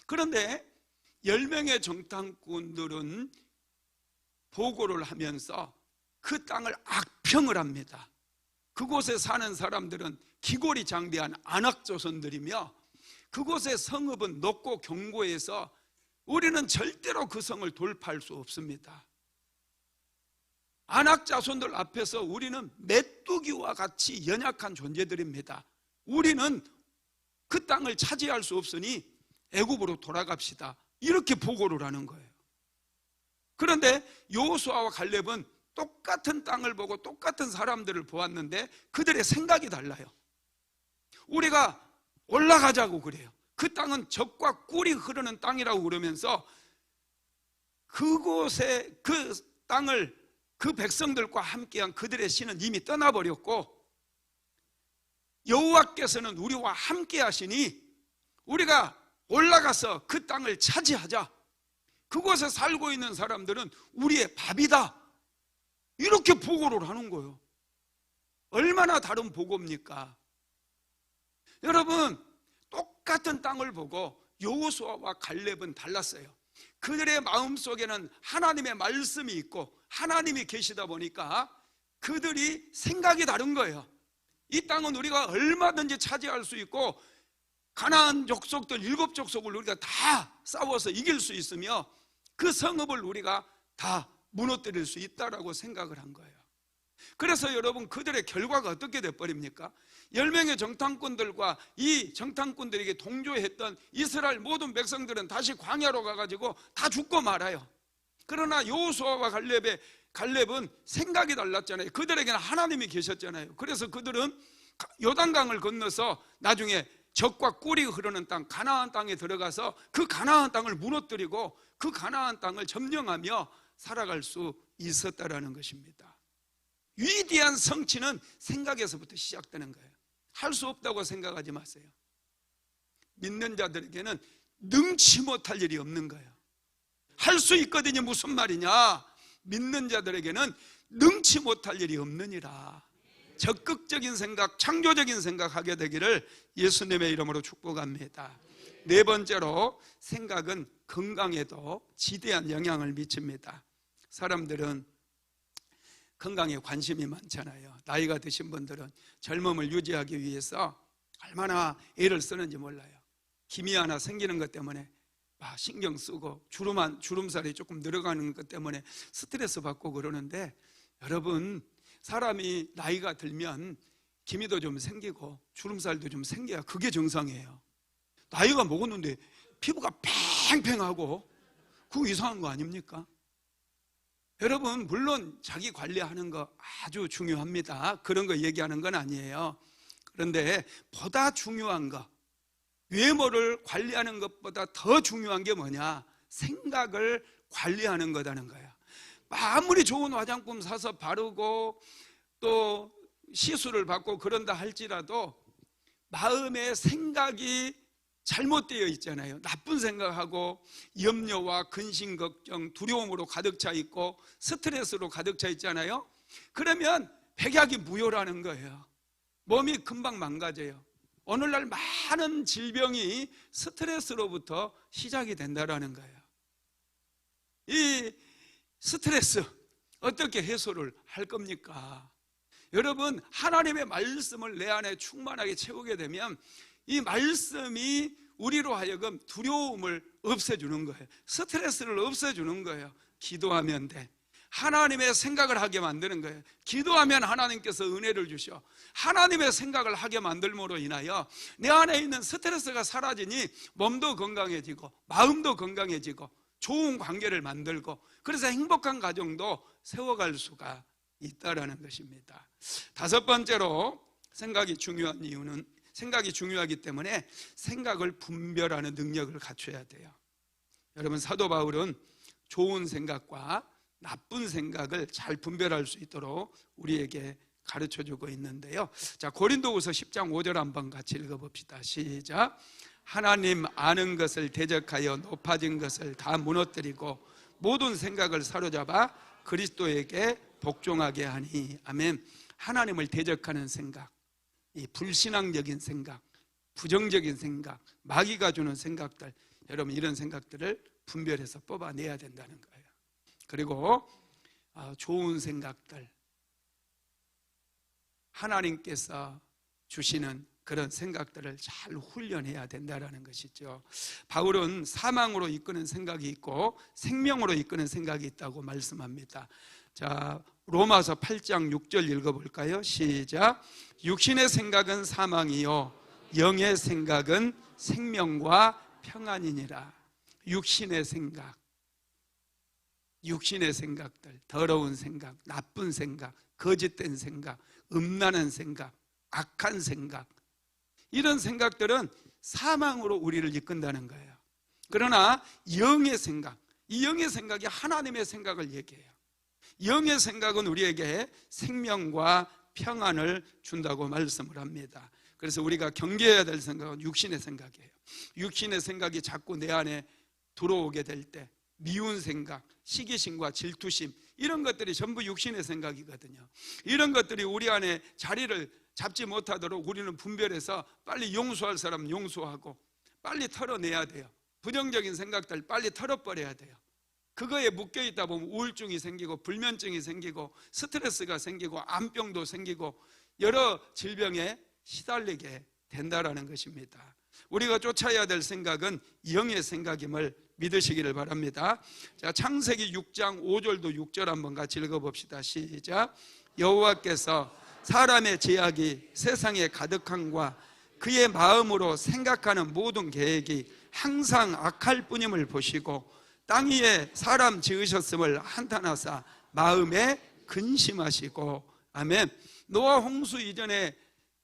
그런데 10명의 정탐꾼들은 보고를 하면서 그 땅을 악평을 합니다. 그곳에 사는 사람들은 기골이 장대한 안악조선들이며 그곳의 성읍은 높고 견고해서 우리는 절대로 그 성을 돌파할 수 없습니다. 안악자손들 앞에서 우리는 메뚜기와 같이 연약한 존재들입니다. 우리는 그 땅을 차지할 수 없으니 애굽으로 돌아갑시다. 이렇게 보고를 하는 거예요. 그런데 여호수아와 갈렙은 똑같은 땅을 보고 똑같은 사람들을 보았는데 그들의 생각이 달라요. 우리가 올라가자고 그래요. 그 땅은 젖과 꿀이 흐르는 땅이라고 그러면서 그곳에 그 땅을 그 백성들과 함께한 그들의 신은 이미 떠나버렸고 여호와께서는 우리와 함께 하시니 우리가 올라가서 그 땅을 차지하자. 그곳에 살고 있는 사람들은 우리의 밥이다. 이렇게 보고를 하는 거예요. 얼마나 다른 보고입니까? 여러분, 똑같은 땅을 보고 여호수아와 갈렙은 달랐어요. 그들의 마음속에는 하나님의 말씀이 있고 하나님이 계시다 보니까 그들이 생각이 다른 거예요. 이 땅은 우리가 얼마든지 차지할 수 있고 가나안 족속들 7족속을 우리가 다 싸워서 이길 수 있으며 그 성읍을 우리가 다 무너뜨릴 수 있다라고 생각을 한 거예요. 그래서 여러분, 그들의 결과가 어떻게 돼버립니까? 10명의 정탐꾼들과 이 정탐꾼들에게 동조했던 이스라엘 모든 백성들은 다시 광야로 가가지고 다 죽고 말아요. 그러나 여호수아와 갈렙은 생각이 달랐잖아요. 그들에게는 하나님이 계셨잖아요. 그래서 그들은 요단강을 건너서 나중에 젖과 꿀이 흐르는 땅 가나안 땅에 들어가서 그 가나안 땅을 무너뜨리고 그 가나안 땅을 점령하며 살아갈 수 있었다라는 것입니다. 위대한 성취는 생각에서부터 시작되는 거예요. 할 수 없다고 생각하지 마세요. 믿는 자들에게는 능치 못할 일이 없는 거예요. 할 수 있거든요. 무슨 말이냐? 믿는 자들에게는 능치 못할 일이 없느니라. 적극적인 생각, 창조적인 생각하게 되기를 예수님의 이름으로 축복합니다. 네 번째로, 생각은 건강에도 지대한 영향을 미칩니다. 사람들은 건강에 관심이 많잖아요. 나이가 드신 분들은 젊음을 유지하기 위해서 얼마나 애를 쓰는지 몰라요. 기미 하나 생기는 것 때문에 신경 쓰고 주름살이 조금 늘어가는 것 때문에 스트레스 받고 그러는데, 여러분, 사람이 나이가 들면 기미도 좀 생기고 주름살도 좀 생겨야 그게 정상이에요. 나이가 먹었는데 피부가 팽팽하고 그거 이상한 거 아닙니까? 여러분, 물론 자기 관리하는 거 아주 중요합니다. 그런 거 얘기하는 건 아니에요. 그런데 보다 중요한 거, 외모를 관리하는 것보다 더 중요한 게 뭐냐? 생각을 관리하는 거라는 거야. 아무리 좋은 화장품 사서 바르고 또 시술을 받고 그런다 할지라도 마음의 생각이 잘못되어 있잖아요. 나쁜 생각하고 염려와 근심, 걱정, 두려움으로 가득 차 있고 스트레스로 가득 차 있잖아요. 그러면 백약이 무효라는 거예요. 몸이 금방 망가져요. 오늘날 많은 질병이 스트레스로부터 시작이 된다는 거예요. 이 스트레스 어떻게 해소를 할 겁니까? 여러분, 하나님의 말씀을 내 안에 충만하게 채우게 되면 이 말씀이 우리로 하여금 두려움을 없애주는 거예요. 스트레스를 없애주는 거예요. 기도하면 돼. 하나님의 생각을 하게 만드는 거예요. 기도하면 하나님께서 은혜를 주셔. 하나님의 생각을 하게 만들므로 인하여 내 안에 있는 스트레스가 사라지니 몸도 건강해지고 마음도 건강해지고 좋은 관계를 만들고, 그래서 행복한 가정도 세워갈 수가 있다라는 것입니다. 다섯 번째로, 생각이 중요한 이유는, 생각이 중요하기 때문에 생각을 분별하는 능력을 갖춰야 돼요. 여러분, 사도 바울은 좋은 생각과 나쁜 생각을 잘 분별할 수 있도록 우리에게 가르쳐주고 있는데요. 자, 고린도후서 10장 5절 한번 같이 읽어봅시다. 시작. 하나님 아는 것을 대적하여 높아진 것을 다 무너뜨리고 모든 생각을 사로잡아 그리스도에게 복종하게 하니. 아멘. 하나님을 대적하는 생각, 이 불신앙적인 생각, 부정적인 생각, 마귀가 주는 생각들, 여러분, 이런 생각들을 분별해서 뽑아내야 된다는 거예요. 그리고 좋은 생각들, 하나님께서 주시는 그런 생각들을 잘 훈련해야 된다는 것이죠. 바울은 사망으로 이끄는 생각이 있고 생명으로 이끄는 생각이 있다고 말씀합니다. 자, 로마서 8장 6절 읽어볼까요? 시작. 육신의 생각은 사망이요 영의 생각은 생명과 평안이니라. 육신의 생각, 육신의 생각들, 더러운 생각, 나쁜 생각, 거짓된 생각, 음란한 생각, 악한 생각, 이런 생각들은 사망으로 우리를 이끈다는 거예요. 그러나 영의 생각, 이 영의 생각이 하나님의 생각을 얘기해요. 영의 생각은 우리에게 생명과 평안을 준다고 말씀을 합니다. 그래서 우리가 경계해야 될 생각은 육신의 생각이에요. 육신의 생각이 자꾸 내 안에 들어오게 될 때 미운 생각, 시기심과 질투심, 이런 것들이 전부 육신의 생각이거든요. 이런 것들이 우리 안에 자리를 잡지 못하도록 우리는 분별해서 빨리 용서할 사람 용서하고 빨리 털어내야 돼요. 부정적인 생각들 빨리 털어버려야 돼요. 그거에 묶여있다 보면 우울증이 생기고 불면증이 생기고 스트레스가 생기고 암병도 생기고 여러 질병에 시달리게 된다는 것입니다. 우리가 쫓아야 될 생각은 영의 생각임을 믿으시기를 바랍니다. 자, 창세기 6장 5절도 6절 한번 같이 읽어봅시다. 시작. 여호와께서 사람의 제약이 세상에 가득함과 그의 마음으로 생각하는 모든 계획이 항상 악할 뿐임을 보시고 땅 위에 사람 지으셨음을 한탄하사 마음에 근심하시고. 아멘. 노아 홍수 이전에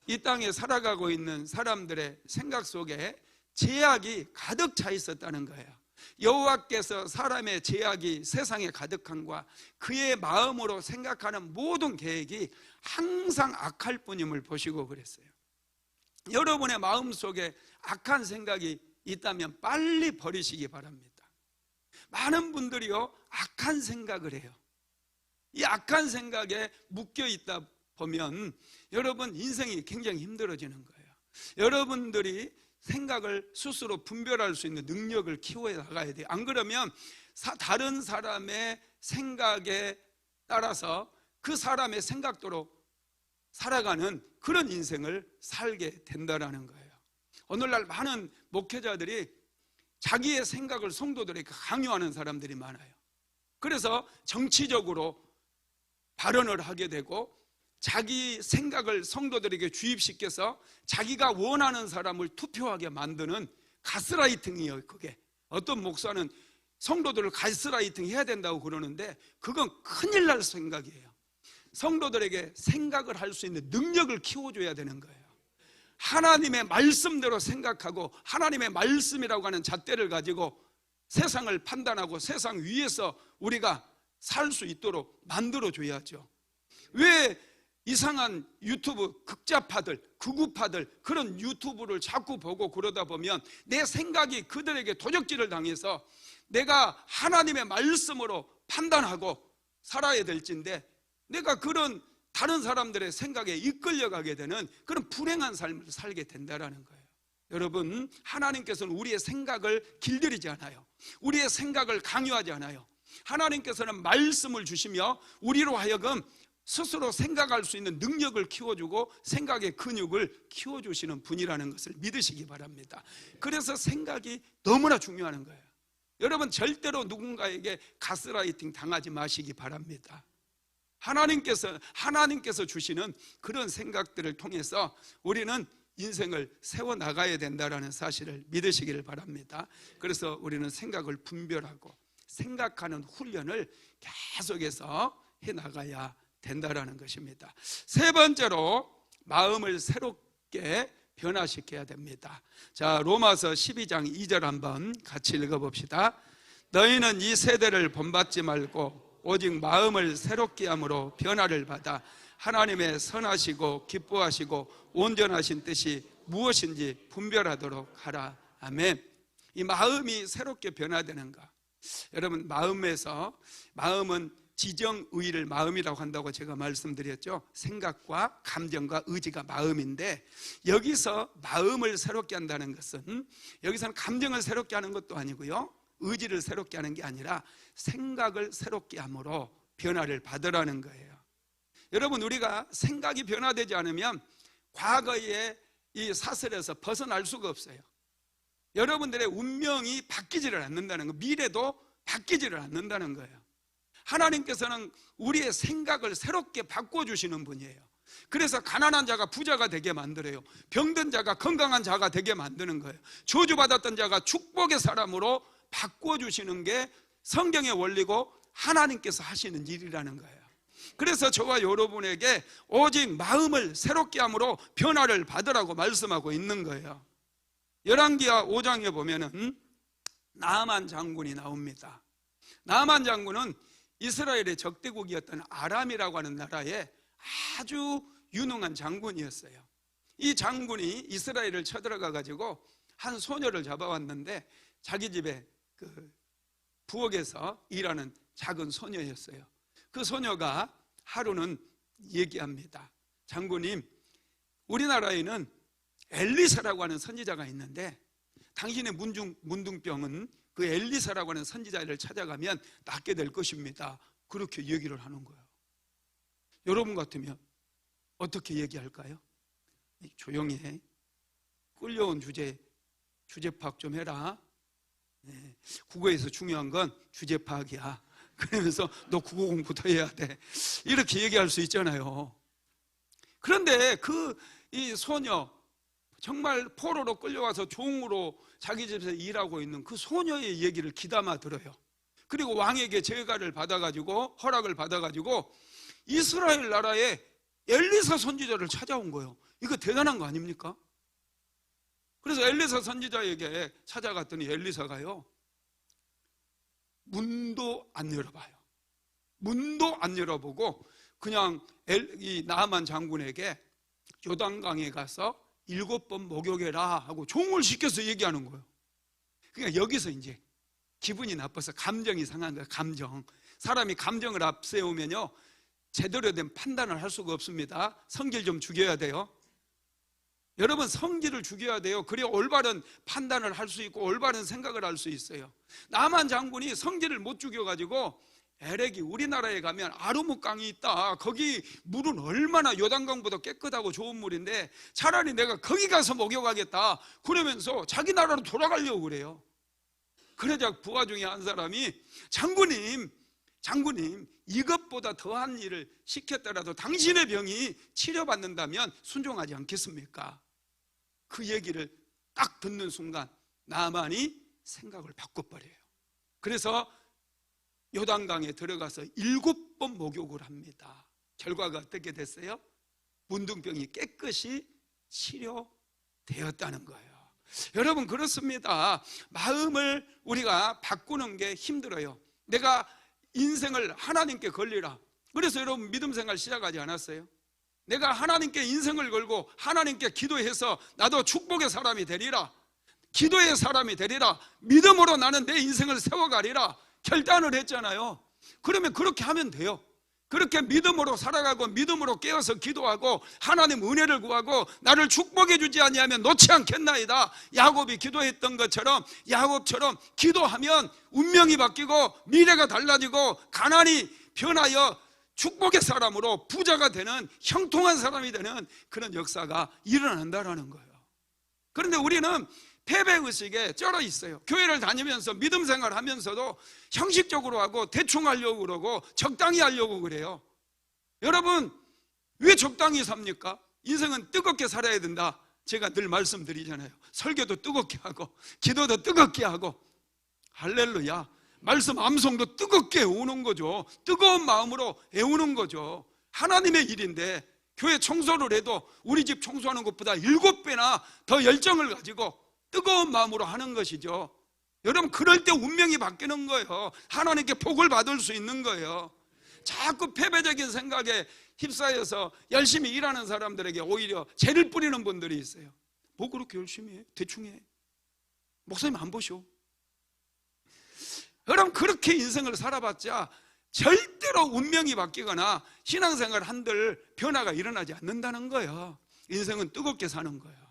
이 땅에 살아가고 있는 사람들의 생각 속에 제약이 가득 차 있었다는 거예요. 여호와께서 사람의 제약이 세상에 가득함과 그의 마음으로 생각하는 모든 계획이 항상 악할 뿐임을 보시고 그랬어요. 여러분의 마음속에 악한 생각이 있다면 빨리 버리시기 바랍니다. 많은 분들이요, 악한 생각을 해요. 이 악한 생각에 묶여 있다 보면 여러분 인생이 굉장히 힘들어지는 거예요. 여러분들이 생각을 스스로 분별할 수 있는 능력을 키워 나가야 돼요. 안 그러면 다른 사람의 생각에 따라서 그 사람의 생각대로 살아가는 그런 인생을 살게 된다는 거예요. 오늘날 많은 목회자들이 자기의 생각을 성도들에게 강요하는 사람들이 많아요. 그래서 정치적으로 발언을 하게 되고 자기 생각을 성도들에게 주입시켜서 자기가 원하는 사람을 투표하게 만드는 가스라이팅이에요. 그게 어떤 목사는 성도들을 가스라이팅 해야 된다고 그러는데 그건 큰일 날 생각이에요. 성도들에게 생각을 할 수 있는 능력을 키워줘야 되는 거예요. 하나님의 말씀대로 생각하고 하나님의 말씀이라고 하는 잣대를 가지고 세상을 판단하고 세상 위에서 우리가 살 수 있도록 만들어줘야죠. 왜 이상한 유튜브 극자파들, 극우파들 그런 유튜브를 자꾸 보고 그러다 보면 내 생각이 그들에게 도적질을 당해서 내가 하나님의 말씀으로 판단하고 살아야 될진데 내가 그런 다른 사람들의 생각에 이끌려가게 되는 그런 불행한 삶을 살게 된다는 거예요. 여러분, 하나님께서는 우리의 생각을 길들이지 않아요. 우리의 생각을 강요하지 않아요. 하나님께서는 말씀을 주시며 우리로 하여금 스스로 생각할 수 있는 능력을 키워주고 생각의 근육을 키워주시는 분이라는 것을 믿으시기 바랍니다. 그래서 생각이 너무나 중요한 거예요. 여러분, 절대로 누군가에게 가스라이팅 당하지 마시기 바랍니다. 하나님께서 주시는 그런 생각들을 통해서 우리는 인생을 세워나가야 된다는 사실을 믿으시기를 바랍니다. 그래서 우리는 생각을 분별하고 생각하는 훈련을 계속해서 해나가야 된다는 것입니다. 세 번째로 마음을 새롭게 변화시켜야 됩니다. 자, 로마서 12장 2절 한번 같이 읽어봅시다. 너희는 이 세대를 본받지 말고 오직 마음을 새롭게 함으로 변화를 받아 하나님의 선하시고 기뻐하시고 온전하신 뜻이 무엇인지 분별하도록 하라. 아멘. 이 마음이 새롭게 변화되는가? 여러분, 마음은 지정의를 마음이라고 한다고 제가 말씀드렸죠. 생각과 감정과 의지가 마음인데 여기서 마음을 새롭게 한다는 것은 여기서는 감정을 새롭게 하는 것도 아니고요, 의지를 새롭게 하는 게 아니라 생각을 새롭게 함으로 변화를 받으라는 거예요. 여러분, 우리가 생각이 변화되지 않으면 과거의 이 사슬에서 벗어날 수가 없어요. 여러분들의 운명이 바뀌지를 않는다는 거, 미래도 바뀌지를 않는다는 거예요. 하나님께서는 우리의 생각을 새롭게 바꿔주시는 분이에요. 그래서 가난한 자가 부자가 되게 만들어요. 병든 자가 건강한 자가 되게 만드는 거예요. 저주받았던 자가 축복의 사람으로 바꿔주시는 게 성경의 원리고 하나님께서 하시는 일이라는 거예요. 그래서 저와 여러분에게 오직 마음을 새롭게 함으로 변화를 받으라고 말씀하고 있는 거예요. 열왕기하 5장에 보면은 나아만 장군이 나옵니다. 나아만 장군은 이스라엘의 적대국이었던 아람이라고 하는 나라에 아주 유능한 장군이었어요. 이 장군이 이스라엘을 쳐들어가 가지고 한 소녀를 잡아왔는데 자기 집에 그 부엌에서 일하는 작은 소녀였어요. 그 소녀가 하루는 얘기합니다. 장군님, 우리나라에는 엘리사라고 하는 선지자가 있는데 당신의 문둥병은 그 엘리사라고 하는 선지자를 찾아가면 낫게 될 것입니다. 그렇게 얘기를 하는 거예요. 여러분 같으면 어떻게 얘기할까요? 조용히 해. 끌려온 주제 파악 좀 해라. 네, 국어에서 중요한 건 주제 파악이야. 그러면서 너 국어 공부도 해야 돼. 이렇게 얘기할 수 있잖아요. 그런데 이 소녀, 정말 포로로 끌려와서 종으로 자기 집에서 일하고 있는 그 소녀의 얘기를 귀담아 들어요. 그리고 왕에게 제가를 받아가지고 허락을 받아가지고 이스라엘 나라에 엘리사 선지자를 찾아온 거예요. 이거 대단한 거 아닙니까? 그래서 엘리사 선지자에게 찾아갔더니 엘리사가요, 문도 안 열어봐요. 문도 안 열어보고 그냥 이 나아만 장군에게 요단강에 가서 7번 목욕해라 하고 종을 시켜서 얘기하는 거예요. 그러니까 여기서 이제 기분이 나빠서 감정이 상한 거예요. 감정. 사람이 감정을 앞세우면요 제대로 된 판단을 할 수가 없습니다. 성질 좀 죽여야 돼요. 여러분, 성질을 죽여야 돼요. 그래야 올바른 판단을 할 수 있고 올바른 생각을 할 수 있어요. 나만 장군이 성질을 못 죽여가지고 에렉이 우리나라에 가면 아르묵강이 있다. 거기 물은 얼마나 요단강보다 깨끗하고 좋은 물인데 차라리 내가 거기 가서 목욕하겠다. 그러면서 자기 나라로 돌아가려고 그래요. 그러자 부하 중에 한 사람이 장군님 이것보다 더한 일을 시켰더라도 당신의 병이 치료받는다면 순종하지 않겠습니까? 그 얘기를 딱 듣는 순간 나만이 생각을 바꿔버려요. 그래서 요단강에 들어가서 7번 목욕을 합니다. 결과가 어떻게 됐어요? 문둥병이 깨끗이 치료되었다는 거예요. 여러분, 그렇습니다. 마음을 우리가 바꾸는 게 힘들어요. 내가 인생을 하나님께 걸리라. 그래서 여러분 믿음 생활 시작하지 않았어요? 내가 하나님께 인생을 걸고 하나님께 기도해서 나도 축복의 사람이 되리라, 기도의 사람이 되리라, 믿음으로 나는 내 인생을 세워가리라 결단을 했잖아요. 그러면 그렇게 하면 돼요. 그렇게 믿음으로 살아가고 믿음으로 깨어서 기도하고 하나님 은혜를 구하고 나를 축복해 주지 아니하면 놓지 않겠나이다. 야곱이 기도했던 것처럼, 야곱처럼 기도하면 운명이 바뀌고 미래가 달라지고 가난이 변하여 축복의 사람으로 부자가 되는, 형통한 사람이 되는 그런 역사가 일어난다라는 거예요. 그런데 우리는 패배의식에 쩔어 있어요. 교회를 다니면서 믿음 생활하면서도 형식적으로 하고 대충 하려고 그러고 적당히 하려고 그래요. 여러분, 왜 적당히 삽니까? 인생은 뜨겁게 살아야 된다. 제가 늘 말씀드리잖아요. 설교도 뜨겁게 하고 기도도 뜨겁게 하고, 할렐루야. 말씀 암송도 뜨겁게 애우는 거죠. 뜨거운 마음으로 애우는 거죠. 하나님의 일인데 교회 청소를 해도 우리 집 청소하는 것보다 7배나 더 열정을 가지고 뜨거운 마음으로 하는 것이죠. 여러분, 그럴 때 운명이 바뀌는 거예요. 하나님께 복을 받을 수 있는 거예요. 자꾸 패배적인 생각에 휩싸여서 열심히 일하는 사람들에게 오히려 죄를 뿌리는 분들이 있어요. 뭐 그렇게 열심히 해? 대충 해. 목사님 안 보셔. 여러분, 그렇게 인생을 살아봤자 절대로 운명이 바뀌거나 신앙생활 한들 변화가 일어나지 않는다는 거예요. 인생은 뜨겁게 사는 거예요.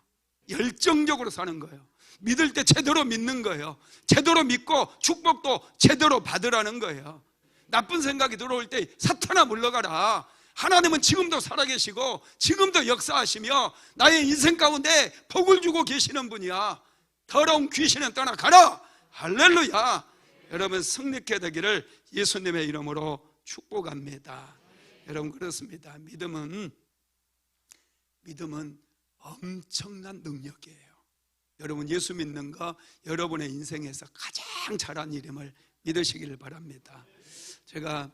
열정적으로 사는 거예요. 믿을 때 제대로 믿는 거예요. 제대로 믿고 축복도 제대로 받으라는 거예요. 나쁜 생각이 들어올 때 사탄아 물러가라. 하나님은 지금도 살아계시고 지금도 역사하시며 나의 인생 가운데 복을 주고 계시는 분이야. 더러운 귀신은 떠나가라. 할렐루야. 여러분, 승리케 되기를 예수님의 이름으로 축복합니다. 여러분, 그렇습니다. 믿음은 엄청난 능력이에요. 여러분, 예수 믿는 거 여러분의 인생에서 가장 잘한 이름을 믿으시기를 바랍니다. 제가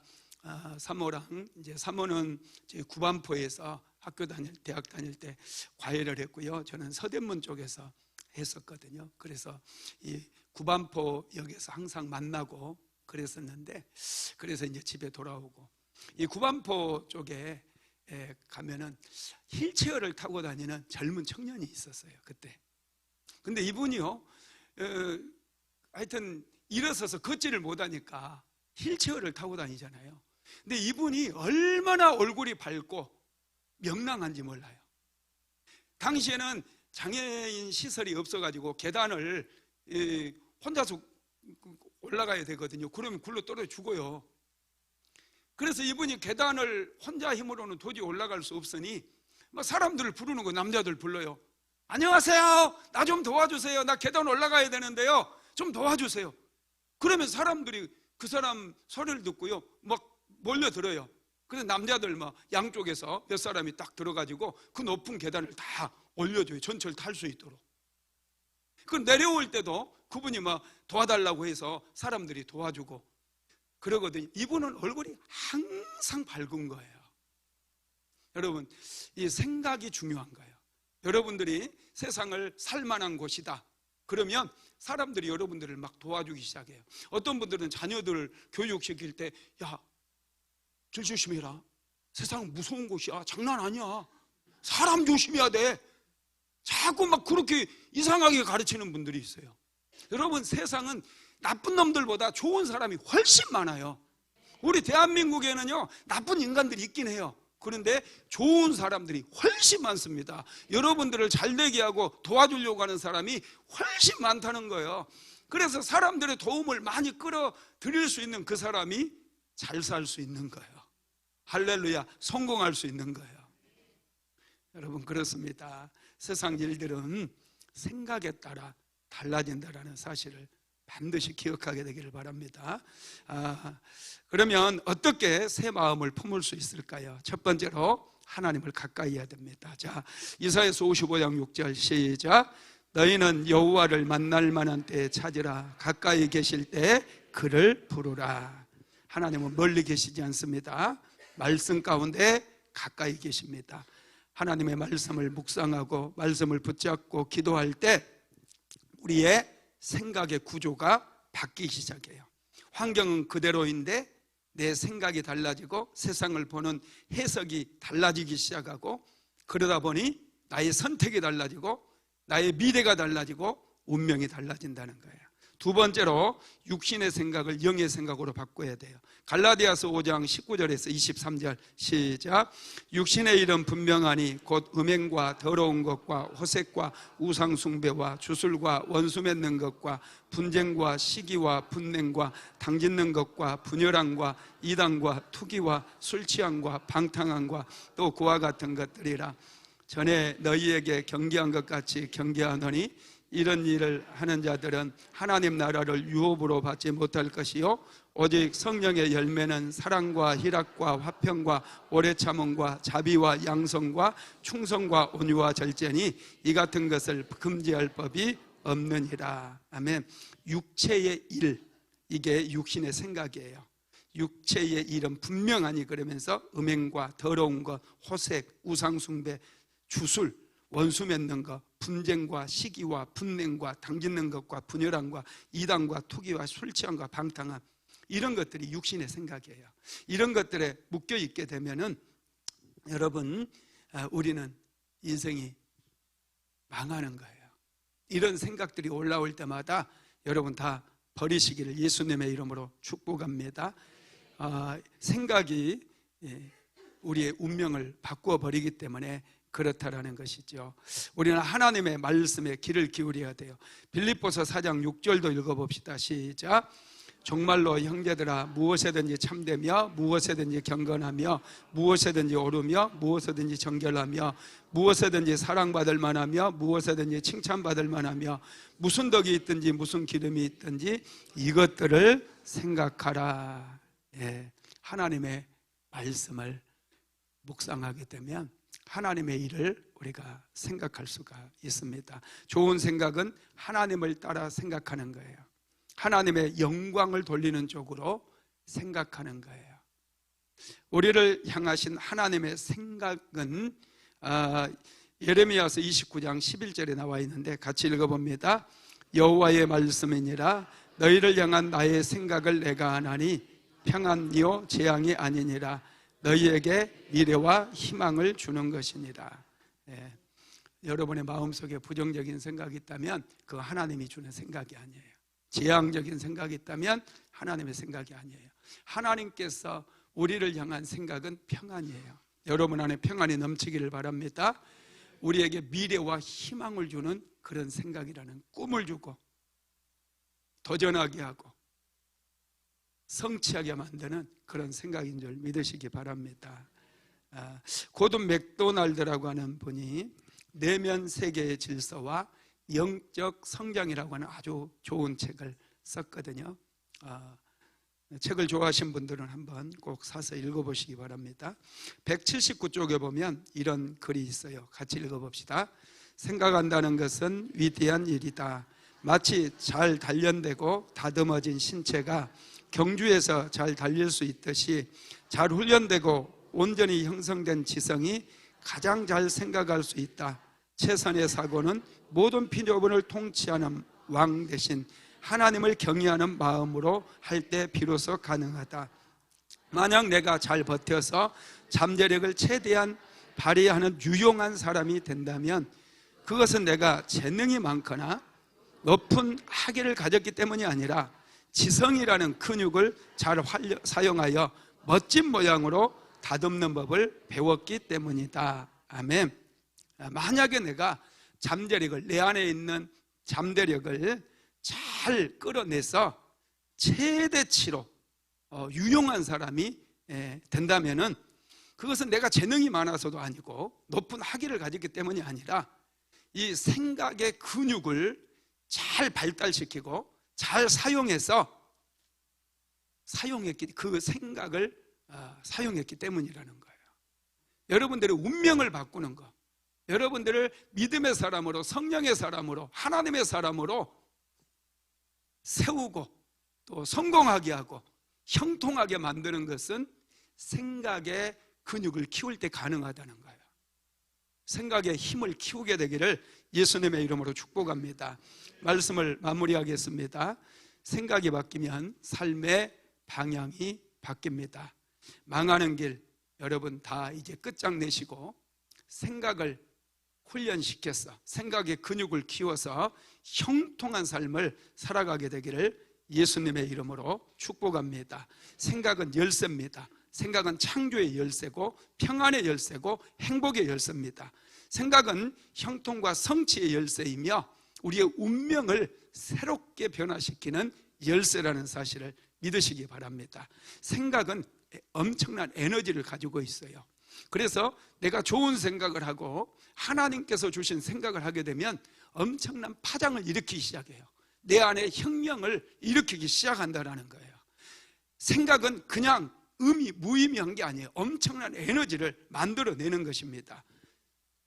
사모랑, 이제 사모는 구반포에서 학교 대학 다닐 때 과외를 했고요. 저는 서대문 쪽에서 했었거든요. 그래서 이 구반포역에서 항상 만나고 그랬었는데, 그래서 이제 집에 돌아오고, 이 구반포 쪽에 가면은 휠체어를 타고 다니는 젊은 청년이 있었어요, 그때. 근데 이분이요, 하여튼 일어서서 걷지를 못하니까 휠체어를 타고 다니잖아요. 근데 이분이 얼마나 얼굴이 밝고 명랑한지 몰라요. 당시에는 장애인 시설이 없어가지고 계단을 혼자서 올라가야 되거든요. 그러면 굴러 떨어져 죽어요. 그래서 이분이 계단을 혼자 힘으로는 도저히 올라갈 수 없으니 막 사람들을 부르는 거, 남자들 불러요. 안녕하세요, 나 좀 도와주세요. 나 계단 올라가야 되는데요, 좀 도와주세요. 그러면 사람들이 그 사람 소리를 듣고요 막 몰려들어요. 그래서 남자들 막 양쪽에서 몇 사람이 딱 들어가지고 그 높은 계단을 다 올려줘요. 전철 탈 수 있도록. 그 내려올 때도 그분이 막 도와달라고 해서 사람들이 도와주고 그러거든요. 이분은 얼굴이 항상 밝은 거예요. 여러분, 이 생각이 중요한 거예요. 여러분들이 세상을 살만한 곳이다 그러면 사람들이 여러분들을 막 도와주기 시작해요. 어떤 분들은 자녀들을 교육시킬 때, 야, 길 조심해라. 세상은 무서운 곳이야. 장난 아니야. 사람 조심해야 돼. 자꾸 막 그렇게 이상하게 가르치는 분들이 있어요. 여러분, 세상은 나쁜 놈들보다 좋은 사람이 훨씬 많아요. 우리 대한민국에는요 나쁜 인간들이 있긴 해요. 그런데 좋은 사람들이 훨씬 많습니다. 여러분들을 잘되게 하고 도와주려고 하는 사람이 훨씬 많다는 거예요. 그래서 사람들의 도움을 많이 끌어들일 수 있는 그 사람이 잘 살 수 있는 거예요. 할렐루야. 성공할 수 있는 거예요. 여러분, 그렇습니다. 세상 일들은 생각에 따라 달라진다는 사실을 반드시 기억하게 되기를 바랍니다. 그러면 어떻게 새 마음을 품을 수 있을까요? 첫 번째로 하나님을 가까이 해야 됩니다. 자, 이사야서 55장 6절 시작. 너희는 여호와를 만날 만한 때에 찾으라. 가까이 계실 때 그를 부르라. 하나님은 멀리 계시지 않습니다. 말씀 가운데 가까이 계십니다. 하나님의 말씀을 묵상하고 말씀을 붙잡고 기도할 때 우리의 생각의 구조가 바뀌기 시작해요. 환경은 그대로인데 내 생각이 달라지고 세상을 보는 해석이 달라지기 시작하고, 그러다 보니 나의 선택이 달라지고 나의 미래가 달라지고 운명이 달라진다는 거예요. 두 번째로 육신의 생각을 영의 생각으로 바꿔야 돼요. 갈라디아서 5장 19절에서 23절 시작. 육신의 일은 분명하니 곧 음행과 더러운 것과 호색과 우상숭배와 주술과 원수 맺는 것과 분쟁과 시기와 분냉과 당짓는 것과 분열함과 이단과 투기와 술취함과 방탕함과 또 그와 같은 것들이라. 전에 너희에게 경계한 것 같이 경계하노니 이런 일을 하는 자들은 하나님 나라를 유업으로 받지 못할 것이요 오직 성령의 열매는 사랑과 희락과 화평과 오래 참음과 자비와 양성과 충성과 온유와 절제니 이 같은 것을 금지할 법이 없느니라. 아멘. 육체의 일, 이게 육신의 생각이에요. 육체의 일은 분명하니 그러면서 음행과 더러운 것, 호색, 우상숭배, 주술, 원수 맺는 것, 분쟁과 시기와 분냉과 당짓는 것과 분열함과 이단과 투기와 술취함과 방탕함, 이런 것들이 육신의 생각이에요. 이런 것들에 묶여 있게 되면은 여러분, 우리는 인생이 망하는 거예요. 이런 생각들이 올라올 때마다 여러분 다 버리시기를 예수님의 이름으로 축복합니다. 생각이 우리의 운명을 바꾸어 버리기 때문에 그렇다라는 것이죠. 우리는 하나님의 말씀에 귀를 기울여야 돼요. 빌립보서 4장 6절도 읽어봅시다. 시작. 정말로 형제들아, 무엇에든지 참되며 무엇에든지 경건하며 무엇에든지 오르며 무엇에든지 정결하며 무엇에든지 사랑받을 만하며 무엇에든지 칭찬받을 만하며 무슨 덕이 있든지 무슨 기름이 있든지 이것들을 생각하라. 하나님의 말씀을 묵상하게 되면 하나님의 일을 우리가 생각할 수가 있습니다. 좋은 생각은 하나님을 따라 생각하는 거예요. 하나님의 영광을 돌리는 쪽으로 생각하는 거예요. 우리를 향하신 하나님의 생각은 예레미야서 29장 11절에 나와 있는데 같이 읽어봅니다. 여호와의 말씀이니라. 너희를 향한 나의 생각을 내가 아나니 평안이요 재앙이 아니니라. 너희에게 미래와 희망을 주는 것이니라. 여러분의 마음속에 부정적인 생각이 있다면 그 하나님이 주는 생각이 아니에요. 재앙적인 생각이 있다면 하나님의 생각이 아니에요. 하나님께서 우리를 향한 생각은 평안이에요. 여러분 안에 평안이 넘치기를 바랍니다. 우리에게 미래와 희망을 주는 그런 생각이라는, 꿈을 주고 도전하게 하고 성취하게 만드는 그런 생각인 줄 믿으시기 바랍니다. 고든 맥도날드라고 하는 분이 내면 세계의 질서와 영적 성장이라고 하는 아주 좋은 책을 썼거든요. 책을 좋아하시는 분들은 한번 꼭 사서 읽어보시기 바랍니다. 179쪽에 보면 이런 글이 있어요. 같이 읽어봅시다. 생각한다는 것은 위대한 일이다. 마치 잘 단련되고 다듬어진 신체가 경주에서 잘 달릴 수 있듯이 잘 훈련되고 온전히 형성된 지성이 가장 잘 생각할 수 있다. 최선의 사고는 모든 필요분을 통치하는 왕 대신 하나님을 경외하는 마음으로 할 때 비로소 가능하다. 만약 내가 잘 버텨서 잠재력을 최대한 발휘하는 유용한 사람이 된다면 그것은 내가 재능이 많거나 높은 학위를 가졌기 때문이 아니라 지성이라는 근육을 잘 사용하여 멋진 모양으로 다듬는 법을 배웠기 때문이다. 아멘. 만약에 내가 잠재력을, 내 안에 있는 잠재력을 잘 끌어내서 최대치로 유용한 사람이 된다면은 그것은 내가 재능이 많아서도 아니고 높은 학위를 가졌기 때문이 아니라 이 생각의 근육을 잘 발달시키고 잘 사용해서 그 생각을 사용했기 때문이라는 거예요. 여러분들의 운명을 바꾸는 것, 여러분들을 믿음의 사람으로, 성령의 사람으로, 하나님의 사람으로 세우고 또 성공하게 하고 형통하게 만드는 것은 생각의 근육을 키울 때 가능하다는 거예요. 생각의 힘을 키우게 되기를 예수님의 이름으로 축복합니다. 말씀을 마무리하겠습니다. 생각이 바뀌면 삶의 방향이 바뀝니다. 망하는 길 여러분 다 이제 끝장내시고 생각을 훈련시켜서 생각의 근육을 키워서 형통한 삶을 살아가게 되기를 예수님의 이름으로 축복합니다. 생각은 열쇠입니다. 생각은 창조의 열쇠고 평안의 열쇠고 행복의 열쇠입니다. 생각은 형통과 성취의 열쇠이며 우리의 운명을 새롭게 변화시키는 열쇠라는 사실을 믿으시기 바랍니다. 생각은 엄청난 에너지를 가지고 있어요. 그래서 내가 좋은 생각을 하고 하나님께서 주신 생각을 하게 되면 엄청난 파장을 일으키기 시작해요. 내 안에 혁명을 일으키기 시작한다는 거예요. 생각은 그냥 무의미한 게 아니에요. 엄청난 에너지를 만들어내는 것입니다.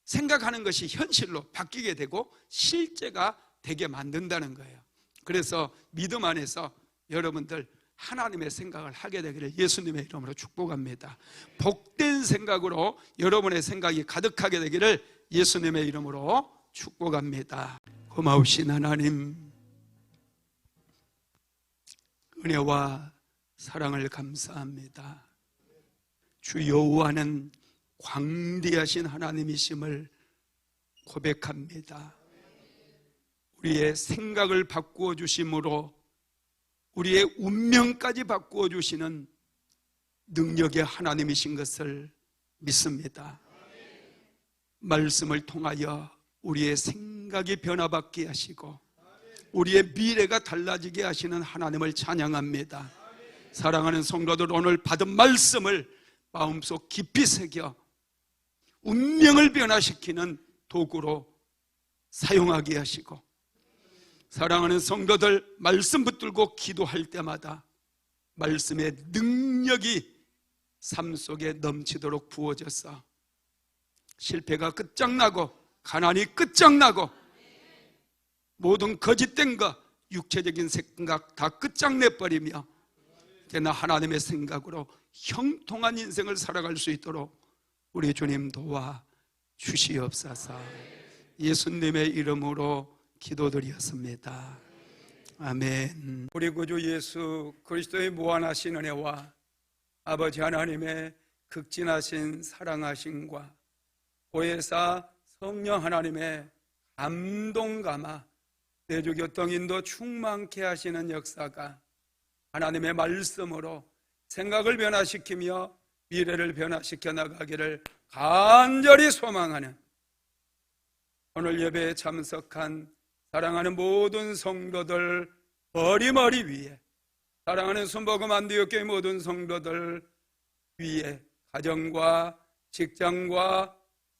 생각하는 것이 현실로 바뀌게 되고 실제가 되게 만든다는 거예요. 그래서 믿음 안에서 여러분들 하나님의 생각을 하게 되기를 예수님의 이름으로 축복합니다. 복된 생각으로 여러분의 생각이 가득하게 되기를 예수님의 이름으로 축복합니다. 고마우신 하나님, 은혜와 사랑을 감사합니다. 주 여호와는 광대하신 하나님이심을 고백합니다. 우리의 생각을 바꾸어 주심으로 우리의 운명까지 바꾸어 주시는 능력의 하나님이신 것을 믿습니다. 말씀을 통하여 우리의 생각이 변화받게 하시고 우리의 미래가 달라지게 하시는 하나님을 찬양합니다. 사랑하는 성도들, 오늘 받은 말씀을 마음속 깊이 새겨 운명을 변화시키는 도구로 사용하게 하시고, 사랑하는 성도들, 말씀 붙들고 기도할 때마다 말씀의 능력이 삶 속에 넘치도록 부어져서 실패가 끝장나고 가난이 끝장나고 모든 거짓된 것, 육체적인 생각 다 끝장내버리며 이제는 하나님의 생각으로 형통한 인생을 살아갈 수 있도록 우리 주님 도와 주시옵소서. 예수님의 이름으로 기도드렸습니다. 아멘. 우리 구주 예수 그리스도의 무한하신 은혜와 아버지 하나님의 극진하신 사랑하심과 보혜사 성령 하나님의 감동감화 내주 교통 인도 충만케 하시는 역사가 하나님의 말씀으로 생각을 변화시키며 미래를 변화시켜 나가기를 간절히 소망하는 오늘 예배에 참석한 사랑하는 모든 성도들 머리머리 위에, 사랑하는 순복음 안디옥교회 모든 성도들 위에, 가정과 직장과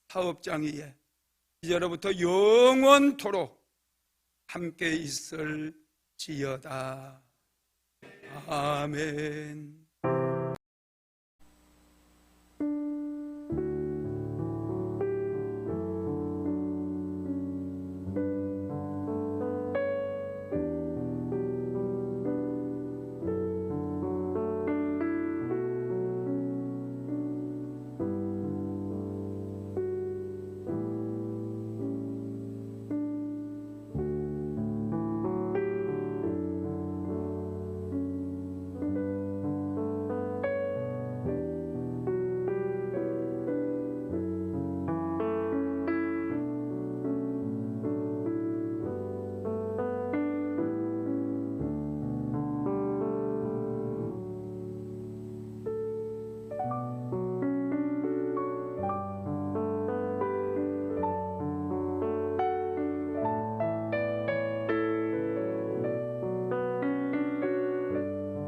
사업장 위에 이제로부터 영원토록 함께 있을지어다. 아멘.